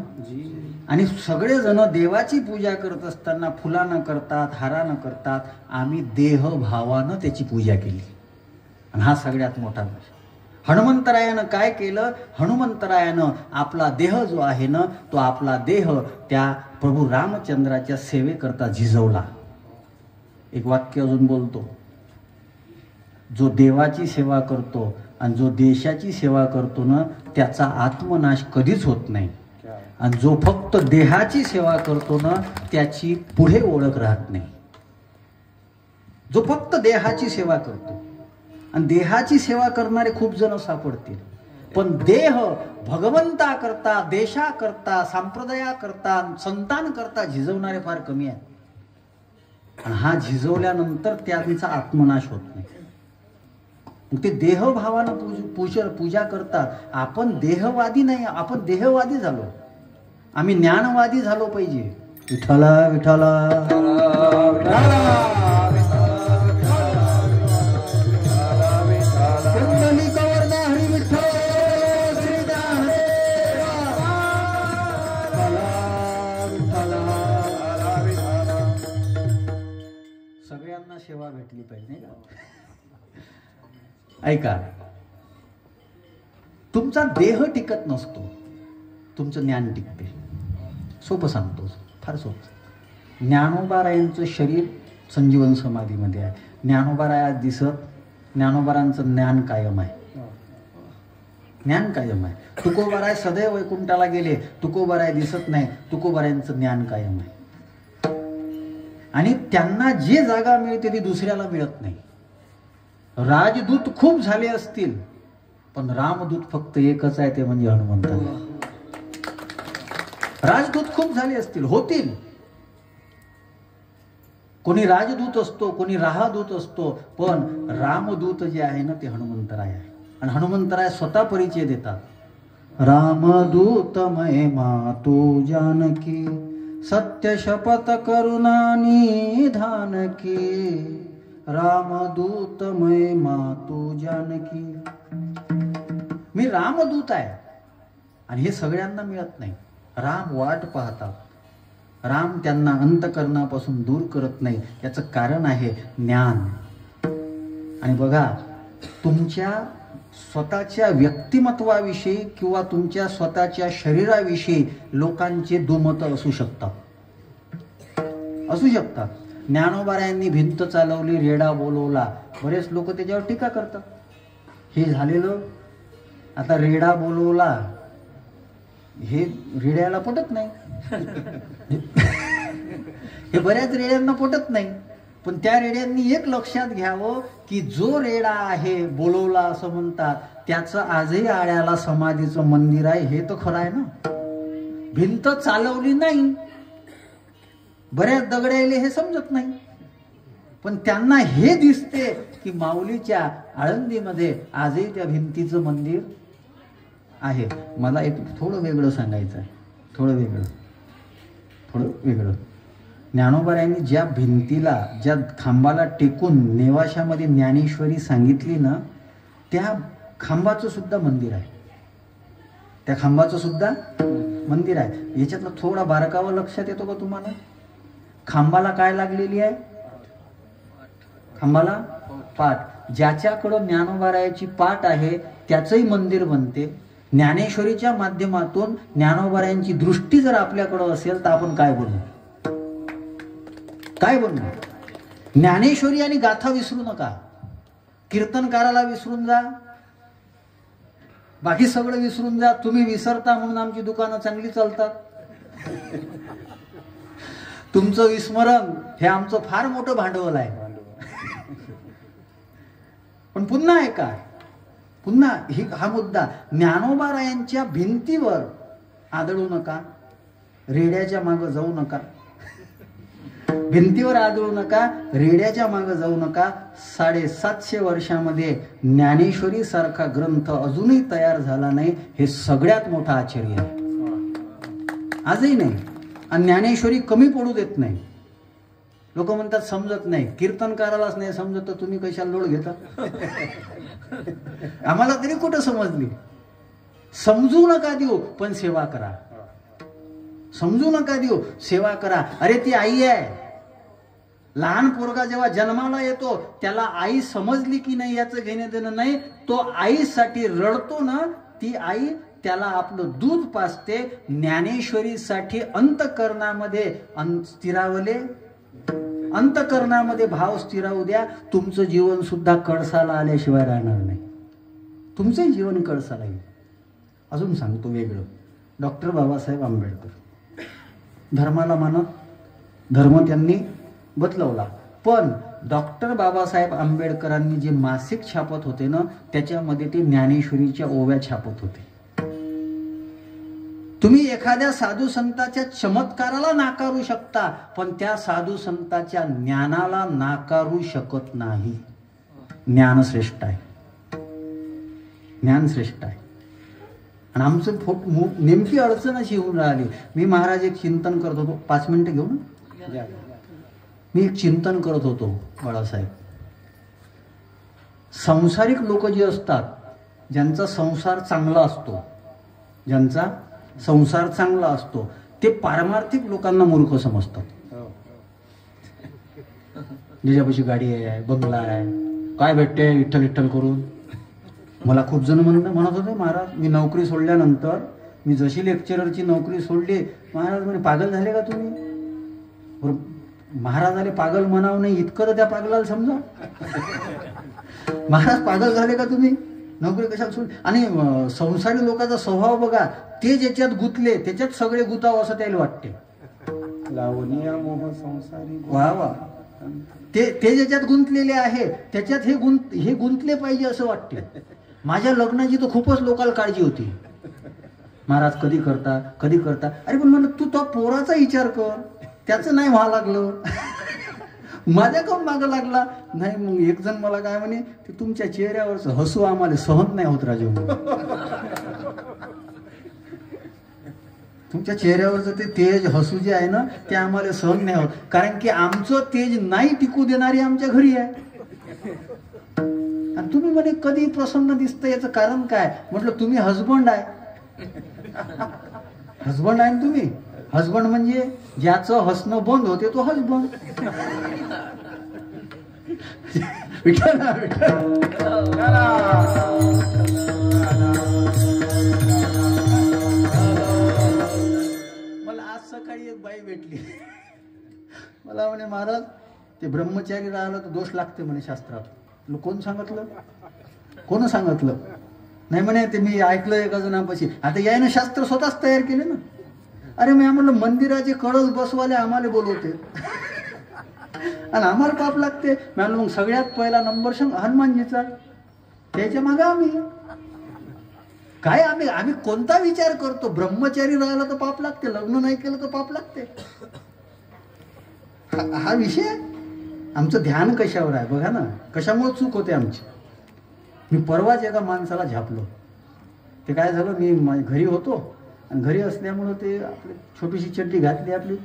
आणि सगळेजण देवाची पूजा करत असताना फुलानं करतात, हारानं करतात. आम्ही देहभावानं त्याची पूजा केली आणि हा सगळ्यात मोठा दोष. हनुमंतरायानं काय केलं? हनुमंतरायानं आपला देह जो आहे ना, तो आपला देह त्या प्रभू रामचंद्राच्या सेवेकरता झिजवला. एक वाक्य अजून बोलतो, जो देवाची सेवा करतो आणि जो देशाची सेवा करतो ना, त्याचा आत्मनाश कधीच होत नाही. आणि जो फक्त देहाची सेवा करतो ना, त्याची पुढे ओळख राहत नाही. जो फक्त देहाची सेवा करतो, आणि देहाची सेवा करणारे खूप जण सापडतील, पण देह भगवंता करता, देशा करता, संप्रदाया करता, संतान करता झिजवणारे फार कमी आहेत. आणि हा झिजवल्यानंतर त्यांचा आत्मनाश होत नाही. ते देहभावानं पूजा करतात. आपण देहवादी नाही, आपण देहवादी झालो. आम्ही ज्ञानवादी झालो पाहिजे. विठ्ठला विठ्ठला सगळ्यांना सेवा भेटली पाहिजे नाही का? ऐका, तुमचा देह टिकत नसतो, तुमचं ज्ञान टिकते. सोपं सांगतो, फार सोपं. ज्ञानोबारायांचं शरीर संजीवन समाधीमध्ये आहे. ज्ञानोबाराया दिसत, ज्ञानोबारांचं ज्ञान कायम आहे. ज्ञान कायम आहे. तुकोबाराय सदैव वैकुंठाला गेले, तुकोबाराय दिसत नाही, तुकोबारायांचं ज्ञान कायम आहे. आणि त्यांना जे जागा मिळते ती दुसऱ्याला मिळत नाही. राजदूत खूप झाले असतील, पण रामदूत फक्त एकच आहे, ते म्हणजे हनुमंत. राजदूत खूप झाले असतील, होतील. कोणी राजदूत असतो, कोणी राहदूत असतो, पण रामदूत जे आहे ना, ते हनुमंतराय आहे. आणि हनुमंतराय स्वतः परिचय देतात. रामदूत मय मातू जानकी, सत्य शपथ करुणा निधानकी, रामदूत मय मातू जानकी. मी रामदूत आहे. आणि हे सगळ्यांना मिळत नाही. राम वाट पाहतात. राम त्यांना अंतःकरणापासून दूर करत नाही. याचं कारण आहे ज्ञान. आणि बघा, तुमच्या स्वतःच्या व्यक्तिमत्वाविषयी किंवा तुमच्या स्वतःच्या शरीराविषयी लोकांचे दुमत असू शकतात. ज्ञानोबारायांनी भिंत चालवली, रेडा बोलवला, बरेच लोक त्याच्यावर टीका करतात. हे झालेलं, आता रेडा बोलवला, हे रेड्याला पटत नाही. हे बऱ्याच रेड्यांना पटत नाही. पण त्या रेड्यांनी एक लक्षात घ्यावं की जो रेडा आहे बोलवला असं म्हणतात, त्याचं आजही आळ्याला समाधीचं मंदिर आहे, हे तर खरं आहे ना. भिंत चालवली नाही, बऱ्याच दगड्याले हे समजत नाही, पण त्यांना हे दिसते की माऊलीच्या आळंदीमध्ये आजही त्या भिंतीचं मंदिर आहे. मला एक थोडं वेगळं सांगायचं आहे, थोडं वेगळं. ज्ञानोबारायांनी ज्या भिंतीला, ज्या खांबाला टेकून नेवाशामध्ये ज्ञानेश्वरी सांगितली ना, त्या खांबाचं सुद्धा मंदिर आहे. त्या खांबाचं सुद्धा मंदिर आहे. याच्यातलं थोडा बारकावा लक्षात येतो का तुम्हाला? खांबाला काय लागलेली आहे? खांबाला पाट. ज्याच्याकडं ज्ञानोबारायाची पाट आहे त्याचंही मंदिर बनते. ज्ञानेश्वरीच्या माध्यमातून ज्ञानोबारायांची दृष्टी जर आपल्याकडं असेल तर आपण काय बनवू? ज्ञानेश्वरी आणि गाथा विसरू नका. कीर्तनकाराला विसरून जा, बाकी सगळं विसरून जा. तुम्ही विसरता म्हणून आमची दुकानं चांगली चालतात. तुमचं विस्मरण हे आमचं फार मोठं भांडवल आहे. पण पुन्हा ऐका, हा मुद्दा, ज्ञानोबारायांच्या भिंतीवर आदळू नका, रेड्याच्या मागे जाऊ नका. भिंतीवर आदळू नका, रेड्याच्या मागे जाऊ नका. 750 वर्षामध्ये ज्ञानेश्वरी सारखा ग्रंथ अजूनही तयार झाला नाही, हे सगळ्यात मोठं आश्चर्य आहे. आजही नाही. आणि ज्ञानेश्वरी कमी पडू देत नाही. लोक म्हणतात समजत नाही, कीर्तनकारालाच नाही समजत तर तुम्ही कशाला लोड घेता? आम्हाला तरी कुठं समजली. समजू नका देऊ पण सेवा करा. समजू नका देऊ, सेवा करा. अरे ती आई आहे. लहान पोरगा जेव्हा जन्माला येतो त्याला आई समजली की नाही याचं घेणं देणं नाही. तो आईसाठी रडतो ना, ती आई त्याला आपलं दूध पाजते. ज्ञानेश्वरीसाठी अंतःकरणामध्ये स्थिरावले, अंतःकरणामध्ये भाव स्थिरावू द्या. तुमचं जीवन सुद्धा कळसाला आल्याशिवाय राहणार नाही. तुमचंही जीवन कळसाला येईल. अजून सांगतो वेगळं. डॉक्टर बाबासाहेब आंबेडकर धर्माला मानत धर्म त्यांनी बदलवला, पण डॉक्टर बाबासाहेब आंबेडकरांनी जे मासिक छापत होते ना त्याच्यामध्ये ते ज्ञानेश्वरीच्या ओव्या छापत होते. तुम्ही एखाद्या साधू संताच्या चमत्काराला नाकारू शकता पण त्या साधू संताच्या ज्ञानाला नाकारू शकत नाही. ज्ञान श्रेष्ठ आहे, ज्ञान श्रेष्ठ आहे. आणि आमचं नेमकी अडचण अशी येऊन राहिली. मी महाराज एक चिंतन करत होतो, 5 मिनिटं घेऊ ना. मी एक चिंतन करत होतो बाळासाहेब. सांसारिक लोक जे असतात, ज्यांचा संसार चांगला असतो, ज्यांचा संसार चांगला असतो, ते पारमार्थिक लोकांना मूर्ख समजतात. ज्याच्यापाशी गाडी आहे, बंगला आहे, काय भेटते विठ्ठल विठ्ठल करून. मला खूप जण म्हणत होते महाराज मी नोकरी सोडल्यानंतर, मी जशी लेक्चररची नोकरी सोडली, महाराज म्हणे पागल झाले का तुम्ही. महाराजाले पागल म्हणावं नाही इतकं तर त्या पागलाला समजा. महाराज पागल झाले का तुम्ही, नोकरी कशाला सोडली. आणि संसारी लोकांचा स्वभाव बघा, ते ज्याच्यात गुंतले त्याच्यात सगळे गुताव असं त्याला वाटते. लावणीया मोह संसारी. वा वा. ते ज्याच्यात गुंतलेले आहे त्याच्यात हे गुंतले पाहिजे असं वाटते. माझ्या लग्नाची तर खूपच लोकांना काळजी होती. महाराज कधी करता कधी करता. अरे पण म्हणलं तू तो पोराचा विचार कर, त्याचं नाही व्हा लागलं. माझ्या काऊन मागं लागला नाही. मग एक जण मला काय म्हणे, ते तुमच्या चेहऱ्यावरच हसू आम्हाला सहन नाही होत राजे. तुमच्या चेहऱ्यावरचं ते तेज हसू जे आहे ना ते आम्हाला सहन नाही होत, कारण की आमचं तेज नाही टिकू देणारी आमच्या घरी आहे. आणि तुम्ही म्हणे कधी प्रसन्न दिसतं, याचं कारण काय. म्हटलं तुम्ही हजबंड आहे. हजबंड आहे ना तुम्ही. हजबंड म्हणजे ज्याचं हसणं बंद होते तो हजबंड. विठ्ठल मला आज सकाळी एक बाई भेटली. मला म्हणे महाराज ते ब्रह्मचारी राहिलं तर दोष लागते म्हणे शास्त्रात. कोण सांगितलं, कोण सांगितलं. नाही म्हणे ते मी ऐकलं एका जणापाशी. आता यायनं शास्त्र स्वतःच तयार केले ना. अरे मी म्हणलं मंदिराचे कळस बसवाले आम्हाला बोलवते आणि आम्हाला पाप लागते. मी म्हणलं मग सगळ्यात पहिला नंबर हनुमानजीचा, त्याच्या मागे आम्ही काय. आम्ही कोणता विचार करतो. ब्रह्मचारी राहिला तर पाप लागते, लग्न नाही केलं तर पाप लागते. हा विषय. आमचं ध्यान कशावर आहे बघा ना, कशामुळे चूक होते आमची. मी परवाच एका माणसाला झापलो. ते काय झालं, मी घरी होतो आणि घरी असल्यामुळं ते आपली छोटीशी चड्डी घातली आपली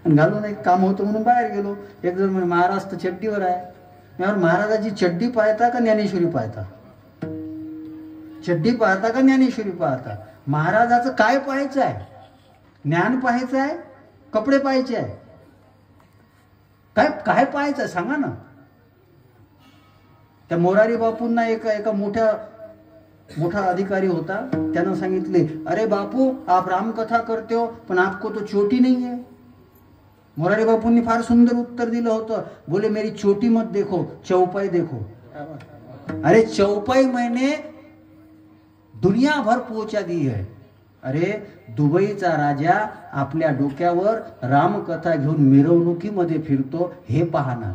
आणि घालून एक काम होतं म्हणून बाहेर गेलो. एक जण म्हणे महाराज तर चड्डीवर आहे. मी महाराजाची चड्डी पाहता का ज्ञानेश्वरी पाहता. चड्डी पाहता का ज्ञानेश्वरी पाहता. महाराजाचं काय पाहायचं आहे, ज्ञान पाहायचं आहे, कपडे पाहायचे आहे, काय काय पाहायचं सांगा ना. त्या मोरारी बापूंना एका मोठा अधिकारी होता, त्यानं सांगितले अरे बापू आप रामकथा करते हो पण आपको तो चोटी नहीं है. मोरारी बापूंनी फार सुंदर उत्तर दिलं होतं. बोले मेरी चोटी मत देखो, चौपाई देखो. अरे चौपाई मैंने दुनिया भर पोचा दी है. अरे दुबईचा राजा आपल्या डोक्यावर रामकथा घेऊन मिरवणुकीमध्ये फिरतो, हे पाहना,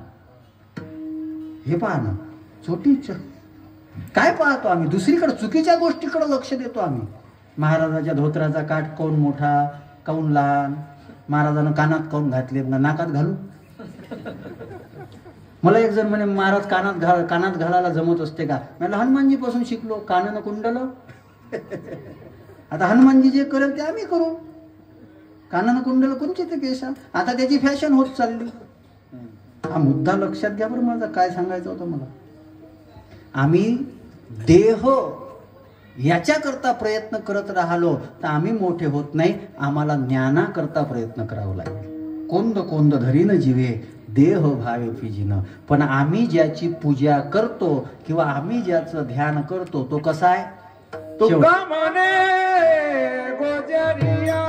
हे पाहना. चोटी काय पाहतो आम्ही, दुसरीकडे चुकीच्या गोष्टीकडे लक्ष देतो आम्ही. महाराजाच्या धोत्राचा काठ काऊन मोठा काऊन लहान, महाराजानं कानात काऊन घातले, नाकात घालू. मला एक जण म्हणे महाराज कानात घालायला जमत असते का. मला हनुमानजी पासून शिकलो, कानानं कुंडल. आता हनुमानजी जे करेल ते आम्ही करू. कानानं कुंडल कोणचे ते केसा. आता त्याची फॅशन होत चालली. हा मुद्दा लक्षात घ्या बरं माझा, काय सांगायचं होतं मला. आम्ही देह याच्याकरता प्रयत्न करत राहिलो तर आम्ही मोठे होत नाही. आम्हाला ज्ञानाकरता प्रयत्न करावा लागेल. कोंद कोंद धरीन जीवे देह भावे फिजिन. पण आम्ही ज्याची पूजा करतो किंवा आम्ही ज्याचं ध्यान करतो तो कसा आहे. तुका म्हणे गोजरिया,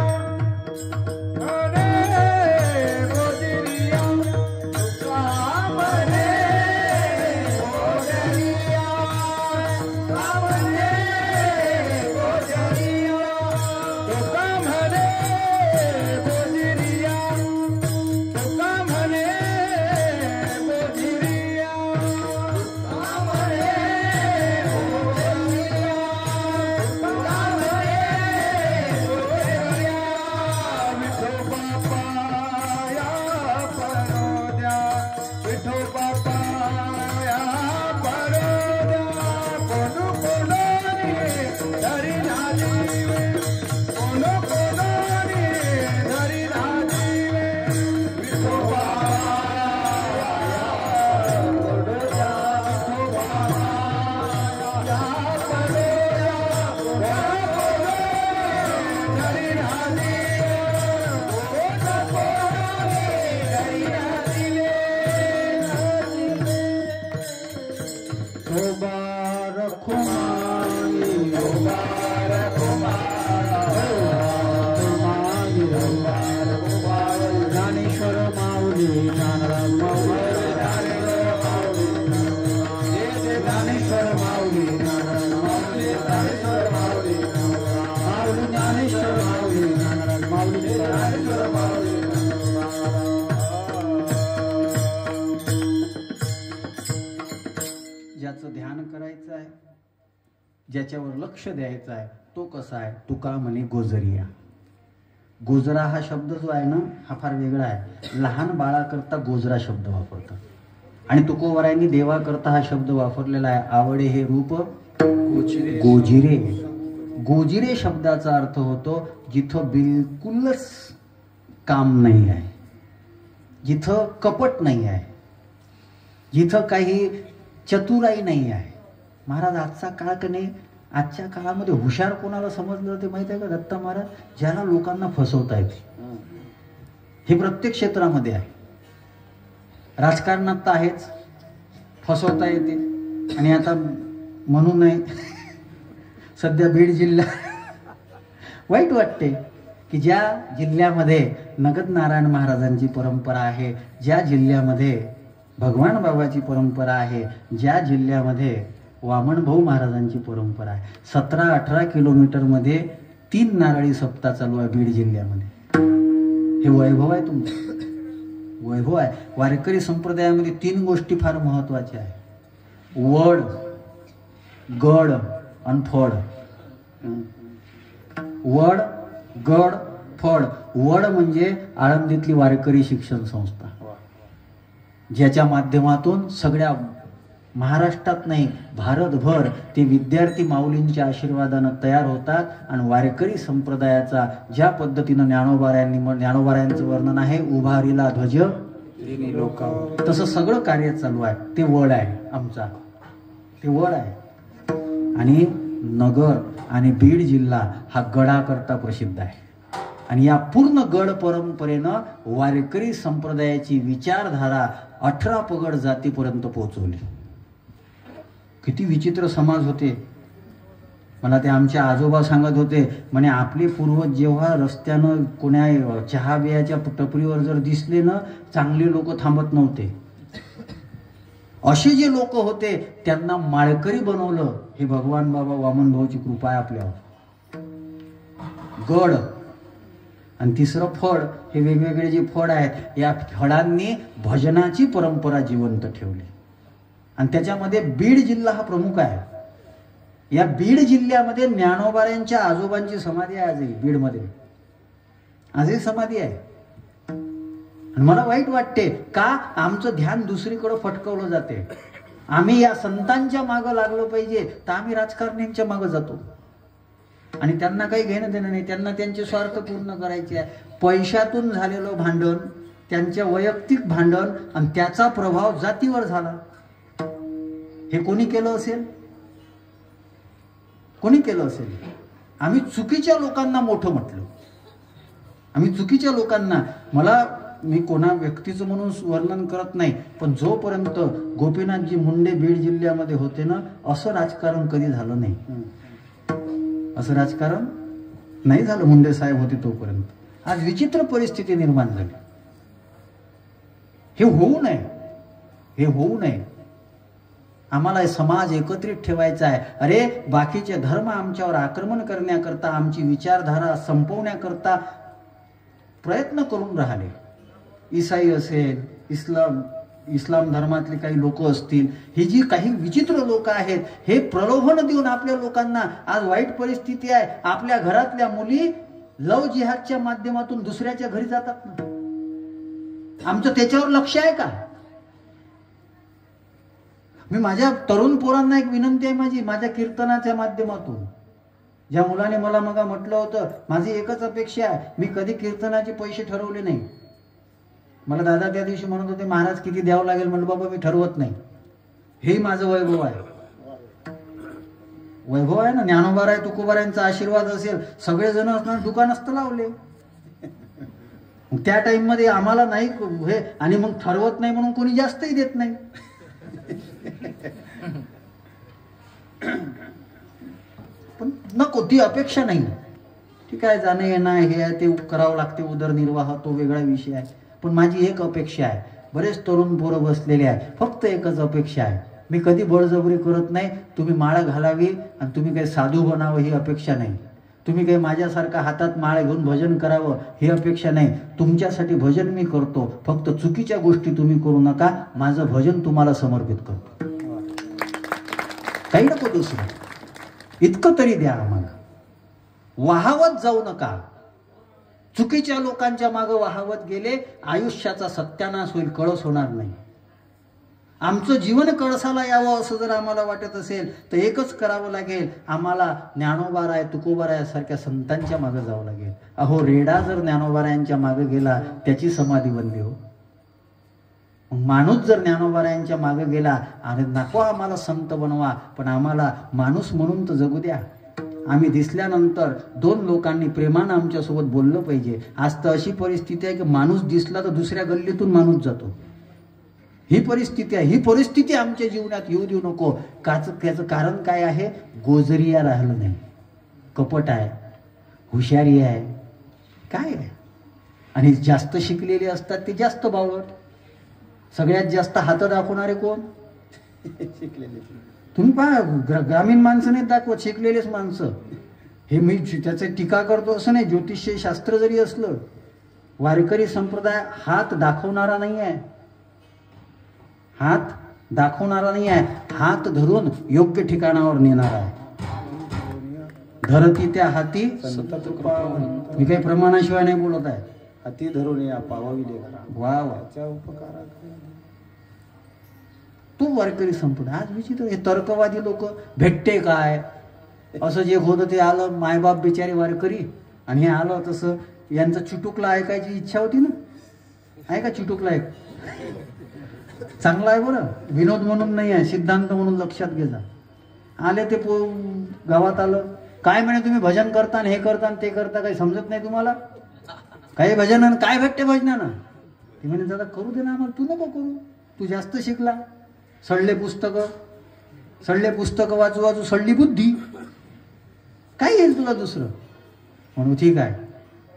ज्याचं ध्यान करायचं आहे, ज्याच्यावर लक्ष द्यायचं आहे तो कसा आहे. तुका म्हणे गोजरिया. गोजरा हा शब्द जो आहे ना हा फार वेगळा आहे. लहान बाळाकरता गोजरा शब्द वापरतात आणि तुकोबरायांनी देवाकरता हा शब्द वापरलेला आहे. आवडे हे रूप गोजिरे. गोजिरे शब्दाचा अर्थ होतो जिथं बिलकुलच काम नाही आहे, जिथं कपट नाही आहे, जिथं काही चतुराई नाही आहे. महाराज आजचा काळ का नाही, आजच्या काळामध्ये हुशार कोणाला समजलं ते माहिती आहे का. दत्त महाराज ज्याला लोकांना फसवता येते. हे प्रत्येक क्षेत्रामध्ये आहे. राजकारणात तर आहेच, फसवता येते. आणि आता म्हणू नये सध्या बीड जिल्हा वाईट वाटते की ज्या जिल्ह्यामध्ये नगद नारायण महाराजांची परंपरा आहे, ज्या जिल्ह्यामध्ये भगवान बाबाची परंपरा आहे, ज्या जिल्ह्यामध्ये वामन भाऊ महाराजांची परंपरा आहे. 17-18 किलोमीटरमध्ये 3 नारळी सप्ताह चालू आहे बीड जिल्ह्यामध्ये. हे वैभव आहे तुमचं, वैभव आहे. वारकरी संप्रदायामध्ये 3 गोष्टी फार महत्वाच्या आहेत. वड, गड आणि फळ. वड, गड, फळ. वड म्हणजे आळंदीतली वारकरी शिक्षण संस्था, ज्याच्या माध्यमातून सगळ्या महाराष्ट्रात नाही भारतभर ते विद्यार्थी माऊलींच्या आशीर्वादानं तयार होतात. आणि वारकरी संप्रदायाचा ज्या पद्धतीनं ज्ञानोबारायांचं वर्णन आहे, उभारीला ध्वज लोकांवर, तसं सगळं कार्य चालू आहे. ते वड आहे आमचा, ते वड आहे. आणि नगर आणि बीड जिल्हा हा गडाकरता प्रसिद्ध आहे. आणि या पूर्ण गड परंपरेनं वारकरी संप्रदायाची विचारधारा 18 पगड जातीपर्यंत पोहोचवली. किती विचित्र समाज होते. मला ते आमचे आजोबा सांगत होते, म्हणे आपले पूर्वज जेव्हा रस्त्यानं कोण्या चहा बियाच्या टपरीवर जर दिसले ना, चांगले लोक थांबत नव्हते. असे जे लोक होते त्यांना माळकरी बनवलं. हे भगवान बाबा वामन भाऊची कृपा आहे आपल्यावर. गड आणि तिसरं फळ. हे वेगवेगळे जे फळ आहेत, या फळांनी भजनाची परंपरा जिवंत ठेवली. आणि त्याच्यामध्ये बीड जिल्हा हा प्रमुख आहे. या बीड जिल्ह्यामध्ये ज्ञानोबारायांच्या आजोबांची समाधी आहे. आजही बीडमध्ये आजही समाधी आहे. आणि मला वाईट वाटते का आमचं ध्यान दुसरीकडे फटकवलं जाते. आम्ही या संतांच्या मागं लागलो पाहिजे तर आम्ही राजकारण्यांच्या मागं जातो. आणि त्यांना काही घेणं देणं नाही. त्यांना त्यांचे स्वार्थ पूर्ण करायचे आहे. पैशातून झालेलं भांडण त्यांच्या वैयक्तिक भांडण आणि त्याचा प्रभाव जातीवर झाला. हे कोणी केलं असेल? कोणी केलं असेल? आम्ही चुकीच्या लोकांना मोठं म्हटलं. आम्ही चुकीच्या लोकांना, मी कोणा व्यक्तीचं म्हणून वर्णन करत नाही, पण जोपर्यंत गोपीनाथजी मुंडे बीड जिल्ह्यामध्ये होते ना, असं राजकारण कधी झालं नाही. असं राजकारण नाही झालं मुंडे साहेब होते तोपर्यंत. आज विचित्र परिस्थिती निर्माण झाली. हे होऊ नये, हे होऊ नये. आम्हाला समाज एकत्रित ठेवायचा आहे. अरे बाकीचे धर्म आमच्यावर आक्रमण करण्याकरता, आमची विचारधारा संपवण्याकरता प्रयत्न करून राहिले. ईसाई असेल, इस्लाम धर्मातले काही लोक असतील, ही जी काही विचित्र लोक आहेत, हे प्रलोभन देऊन आपल्या लोकांना, आज वाईट परिस्थिती आहे, आपल्या घरातल्या मुली लव जिहादच्या माध्यमातून दुसऱ्याच्या घरी जातात ना. आमचं त्याच्यावर लक्ष आहे का? मी माझ्या तरुण पोरांना एक विनंती आहे माझी, माझ्या कीर्तनाच्या माध्यमातून. ज्या मुलाने मला मग म्हटलं होतं, माझी एकच अपेक्षा आहे, मी कधी कीर्तनाचे पैसे ठरवले नाही. मला दादा त्या दिवशी म्हणत होते, महाराज किती द्यावं लागेल? म्हणलं बाबा मी ठरवत नाही. हे माझं वैभव आहे. वैभव आहे ना, ज्ञानोबाराय तुकोबारायांचा आशीर्वाद असेल, सगळेजण असणार दुकान असतं लावले. त्या टाइम मध्ये आम्हाला नाही हे, आणि मग ठरवत नाही म्हणून कोणी जास्तही देत नाही. पण नको, ती अपेक्षा नाही. ठीक आहे, जाणं येणं हे आहे, ते करावं लागते, उदरनिर्वाह तो वेगळा विषय आहे. पण माझी एक अपेक्षा आहे, बरेच तरुण पोरं बसलेले आहे, फक्त एकच अपेक्षा आहे. मी कधी बळजबरी करत नाही. तुम्ही माळ घालावी आणि तुम्ही काही साधू बनावं ही अपेक्षा नाही. तुम्ही काही माझ्यासारखा हातात माळ घेऊन भजन करावं ही अपेक्षा नाही. तुमच्यासाठी भजन मी करतो, फक्त चुकीच्या गोष्टी तुम्ही करू नका. माझं भजन तुम्हाला समर्पित करतो. काही नको दुसरं, इतकं तरी द्या आम्हाला. वाहावत जाऊ नका. चुकीच्या लोकांच्या मागे वाहावत गेले, आयुष्याचा सत्यानाश होईल, कळस होणार नाही. आमचं जीवन कळसाला यावं असं जर आम्हाला वाटत असेल तर एकच करावं लागेल, आम्हाला ज्ञानोबाराय तुकोबाराय सारख्या संतांच्या मागे जावं लागेल. अहो रेडा जर ज्ञानोबारायांच्या मागे गेला, त्याची समाधी बनली हो. माणूस जर ज्ञानोबारायांच्या मागे गेला, आणि नको आम्हाला संत बनवा, पण आम्हाला माणूस म्हणून तर जगू द्या. आम्ही दिसल्यानंतर दोन लोकांनी प्रेमानं आमच्यासोबत बोललं पाहिजे. आज तर अशी परिस्थिती आहे की माणूस दिसला तर दुसऱ्या गल्लीतून माणूस जातो. ही परिस्थिती आहे. ही परिस्थिती आमच्या जीवनात येऊ देऊ नको. त्याचं कारण काय आहे? गोजरिया राहिलं नाही, कपट आहे, हुशारी आहे, काय आहे. आणि जास्त शिकलेले असतात ते जास्त बावळट. सगळ्यात जास्त हात दाखवणारे कोण? शिकलेले. तुम्ही पहा, ग्रामीण माणसं नाही दाखवत, शिकलेलेच माणसं. हे मी त्याचं टीका करतो असं नाही. ज्योतिष्य शास्त्र जरी असलं, वारकरी संप्रदाय हात दाखवणारा नाही आहे. हात दाखवणारा नाही आहे, हात धरून योग्य ठिकाणावर नेणारा आहे. धरती त्या हाती मी काही प्रमाणाशिवाय नाही बोलत आहे. हाती धरून या पावावी लेकरा. वा वा, त्याच्या उपकारात तो वारकरी संप्रदाय. आज विचित्र, हे तर्कवादी लोक भेटते काय असं जे होतं ते आलं. मायबाप बिचारी वारकरी, आणि हे आलं तसं. यांचं चिटुकला ऐकायची इच्छा होती ना, ऐका चिटुकला ऐक, चांगला आहे बरं, विनोद म्हणून नाही आहे, सिद्धांत म्हणून लक्षात घ्या. आले ते गावात आलं, काय म्हणे तुम्ही भजन करता हे करता ते करता, काही समजत नाही तुम्हाला? काही भजन काय भेटते भजनानं? ते म्हणे दादा करू दे ना आम्हाला, तू नको करू, तू जास्त शिकला. सडले पुस्तकं वाचू वाचू सडली बुद्धी, काय येईल तुला दुसरं? म्हणून ठीक आहे.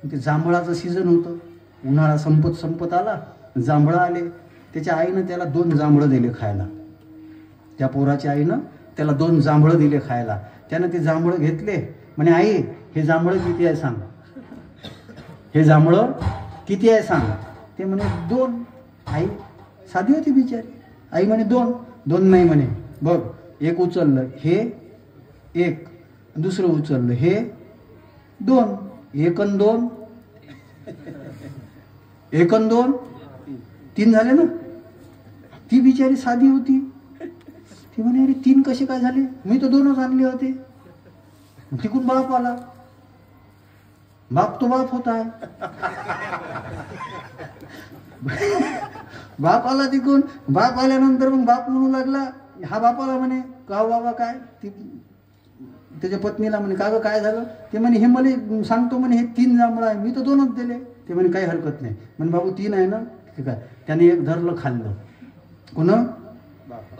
ते जांभळाचं सीझन होतं, उन्हाळा संपत आला, जांभळं आले. त्याच्या आईनं त्याला 2 जांभळं दिले खायला. त्या पोराच्या आईनं त्याला 2 जांभळं दिले खायला. त्यानं ते जांभळं घेतले, म्हणे आई हे जांभळं किती आहे सांग, हे जांभळं किती आहे सांग. ते म्हणे 2. आई साधी होती बिचारी. आई म्हणे 2 नाही म्हणे, बघ एक उचललं हे 1, दुसरं उचललं हे 2, 1 आणि 2 1 आणि 2 3 झाले ना. ती बिचारी साधी होती. ती म्हणे अरे 3 कसे काय झाले, मी तर 2च आणले होते. तिकून बाप आला. बाप तो बाप होता. बाप आला तिकून. बाप आल्यानंतर मग बाप म्हणू लागला, हा बापाला म्हणे का बाबा काय, ती त्याच्या पत्नीला म्हणे का ग काय झालं. ते म्हणे हे मला सांगतो म्हणे हे 3 जांभळं आहे, मी तर 2च दिले. ते म्हणे काही हरकत नाही. म्हणे बाबू 3 आहे ना, ठीक आहे. त्याने एक धरलं खाल्लं, कोण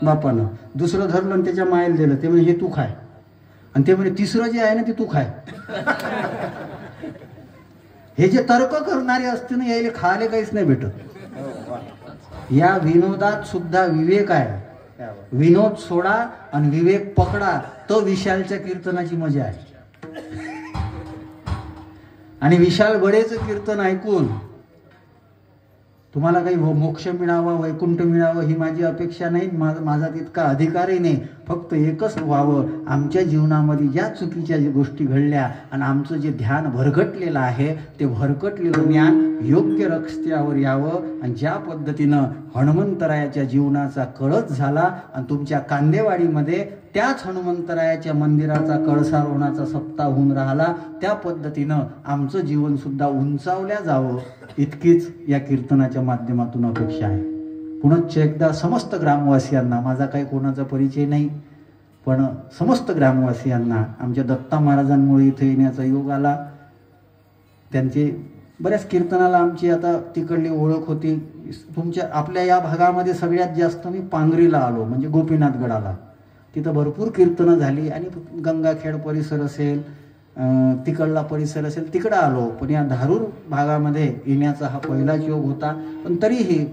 बापानं. दुसरं धरलं आणि त्याच्या मायला दिलं. ते म्हणे हे तू खाय. आणि ते म्हणे तिसरं जे आहे ना ते तू खाय. हे जे तर्क करणारे असते ना, यायला खायला काहीच नाही भेटत. या विनोदात सुद्धा विवेक आहे. विनोद सोडा आणि विवेक पकडा, तो विशालच्या कीर्तनाची मजा आहे. आणि विशाल बडेचं कीर्तन ऐकून तुम्हाला काही मोक्ष मिळावा, वैकुंठ मिळावं ही माझी अपेक्षा नाही, माझा तितका अधिकारही नाही. फक्त एकच व्हावं, आमच्या जीवनामध्ये ज्या चुकीच्या गोष्टी घडल्या आणि आमचं जे ध्यान भरकटलेलं आहे ते भरकटलेलं ज्ञान योग्य रस्त्यावर यावं. आणि ज्या पद्धतीनं हनुमंतरायाच्या जीवनाचा कळस झाला आणि तुमच्या कांदेवाडीमध्ये त्याच हनुमंतरायाच्या मंदिराचा कळसारोहणाचा सप्ताह होऊन राहिला, त्या पद्धतीनं आमचं जीवन सुद्धा उंचावल्या जावं, इतकीच या कीर्तनाच्या माध्यमातून अपेक्षा आहे. पुनश्च एकदा समस्त ग्रामवासियांना, माझा काही कोणाचा परिचय नाही, पण समस्त ग्रामवासियांना आमच्या दत्ता महाराजांमुळे इथे येण्याचा योग आला. त्यांचे बऱ्याच कीर्तनाला आमची आता तिकडली ओळख होती. तुमच्या आपल्या या भागामध्ये सगळ्यात जास्त मी पांगरीला आलो, म्हणजे गोपीनाथगडाला. तिथं भरपूर कीर्तनं झाली आणि गंगाखेड परिसर असेल, तिकडला परिसर असेल, तिकडं आलो. पण या धारूर भागामध्ये येण्याचा हा पहिलाच योग होता. पण तरीही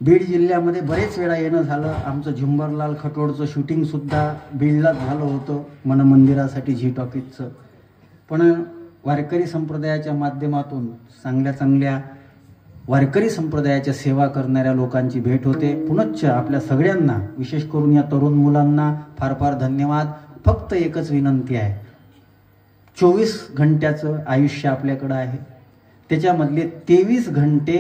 बीड जिल्ह्यामध्ये बरेच वेळा येणं झालं. आमचं झुंबरलाल खटोडचं शूटिंग सुद्धा बीडलाच झालं होतं, मन मंदिरासाठी झी टॉकीजचं. पण वारकरी संप्रदायाच्या माध्यमातून चांगल्या वारकरी संप्रदायाच्या सेवा करणाऱ्या लोकांची भेट होते. पुनश्च आपल्या सगळ्यांना, विशेष करून या तरुण मुलांना फार फार धन्यवाद. फक्त एकच विनंती आहे, 24 घंट्याचं आयुष्य आपल्याकडं आहे, त्याच्यामधले 23 घंटे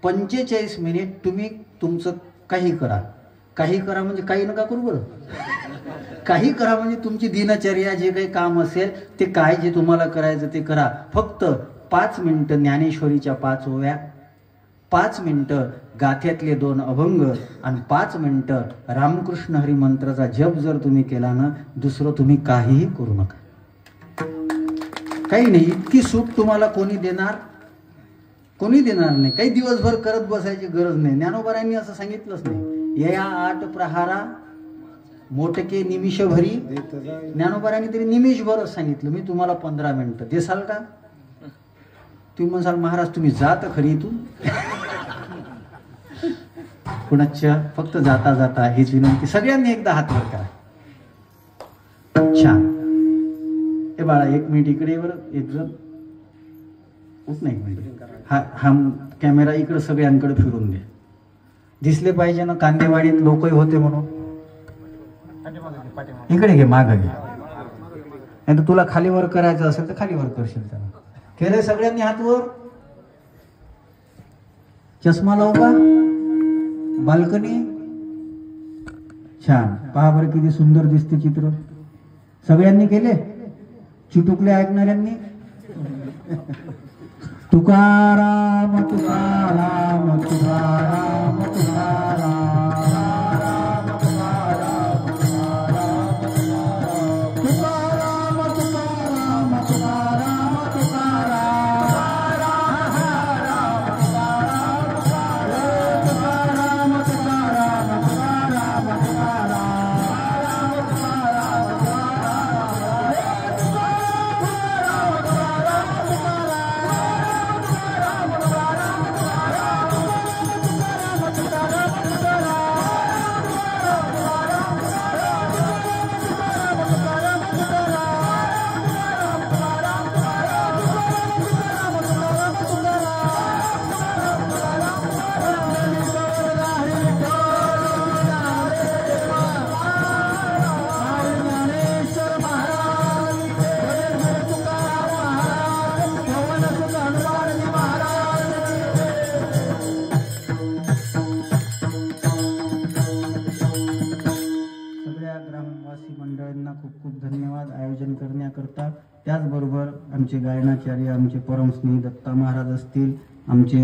45 मिनिट तुम्ही तुमचं काही करा. काही करा म्हणजे काही नका करू बरं. काही करा म्हणजे तुमची दिनचर्या, जे काही काम असेल ते काय, जे तुम्हाला करायचं ते करा. फक्त 5 मिनिटं ज्ञानेश्वरीच्या 5 ओव्या, 5 मिनिटं गाथ्यातले 2 अभंग आणि 5 मिनिटं रामकृष्ण हरी मंत्राचा जप जर तुम्ही केला ना, दुसरं तुम्ही काहीही करू नका. काही नाही, इतकी सूट तुम्हाला कोणी देणार नाही. काही दिवसभर करत बसायची गरज नाही. ज्ञानोबारांनी असं सांगितलंच नाही, या 8 प्रहारा मोटके निमिष भरी. ज्ञानोबारांनी तरी निमिषभरच सांगितलं. मी तुम्हाला 15 मिनिटं देसाल का? तुम्ही म्हणसाल महाराज तुम्ही जा तर खरी इथून. पुनश्च फक्त जाता जाता हीच विनंती, सगळ्यांनी एकदा हात वर करा. छान. ए बाळा 1 मिनिट इकडे वर, एक जण उठ नाही, 1 मिनिट. हा कॅमेरा इकडे सगळ्यांकडे फिरून दे, दिसले पाहिजे ना. कांदेवाडीत लोकही होते म्हणून. इकडे घे, माग घे. नाही तुला खाली वर करायचं असेल तर खाली वर करशील. त्याला केलंय सगळ्यांनी हात वर. चष्मा लावू का? बाल्कनी छान. पहा बरं किती सुंदर दिसते चित्र. सगळ्यांनी केले, चिटुकले ऐकणाऱ्यांनी. तुकाराम तुकाराम तुकाराम तुकाराम. त्याचबरोबर आमचे गायनाचार्य, आमचे परमस्नेही दत्ता महाराज असतील, आमचे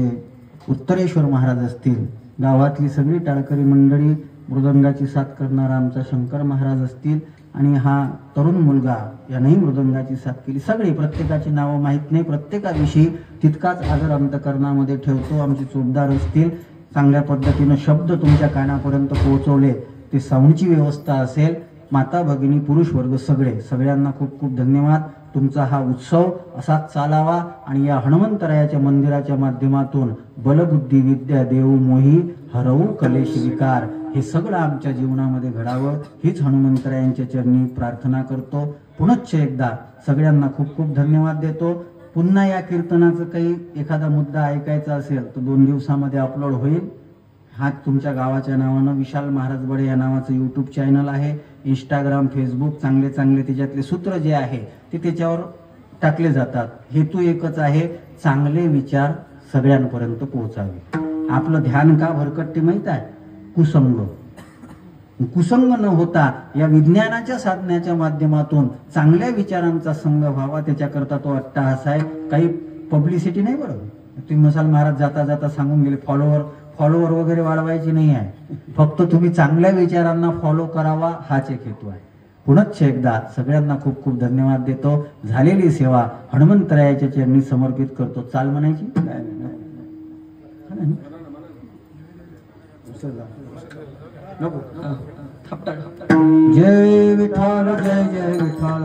उत्तरेश्वर महाराज असतील, गावातली सगळी टाळकरी मंडळी, मृदंगाची साथ करणारा आमचा शंकर महाराज असतील आणि हा तरुण मुलगा यानेही मृदंगाची साथ केली. सगळी प्रत्येकाची नावं माहीत नाही, प्रत्येकाविषयी तितकाच आदर अंतकरणामध्ये ठेवतो. आमचे चोपदार असतील, चांगल्या पद्धतीनं शब्द तुमच्या कानापर्यंत पोहोचवले. ते साऊंडची व्यवस्था असेल, माता भगिनी पुरुष वर्ग सगळ्यांना खूप खूप धन्यवाद. तुमचा हा उत्सव असाच चालावा आणि या हनुमंतरायाच्या मंदिराच्या माध्यमातून बलबुद्धी विद्या देऊ मोही हरवू कलेश विकार हे सगळं आमच्या जीवनामध्ये घडावं हीच हनुमंतरायांच्या चरणी प्रार्थना करतो. पुनश्च एकदा सगळ्यांना खूप खूप धन्यवाद देतो. पुन्हा या कीर्तनाचं काही एखादा मुद्दा ऐकायचा असेल तर 2 दिवसामध्ये अपलोड होईल. हा तुमच्या गावाच्या नावानं विशाल महाराज बडे या नावाचं यूट्यूब चॅनल आहे. इंस्टाग्राम, फेसबुक चांगले त्याच्यातले सूत्र जे आहे ते त्याच्यावर टाकले जातात. हेतू एकच आहे, चांगले विचार सगळ्यांपर्यंत पोहोचावे. आपलं ध्यान का भरकटते माहित आहे? कुसंग न होता या विज्ञानाच्या साधण्याच्या माध्यमातून चांगल्या विचारांचा संग व्हावा, त्याच्याकरता तो अट्टाहास आहे. काही पब्लिसिटी नाही. बरोबर, तुम्ही मसाल महाराज जाता जाता सांगून गेले फॉलोवर वगैरे वाढवायची नाही आहे, फक्त तुम्ही चांगल्या विचारांना फॉलो करावा हाच एक हेतू आहे. पुनश्च एकदा सगळ्यांना खूप खूप धन्यवाद देतो. झालेली सेवा हनुमंतरायाच्या चरणी समर्पित करतो. चाल म्हणायची जय विठ्ठल जय जय विठ्ठल.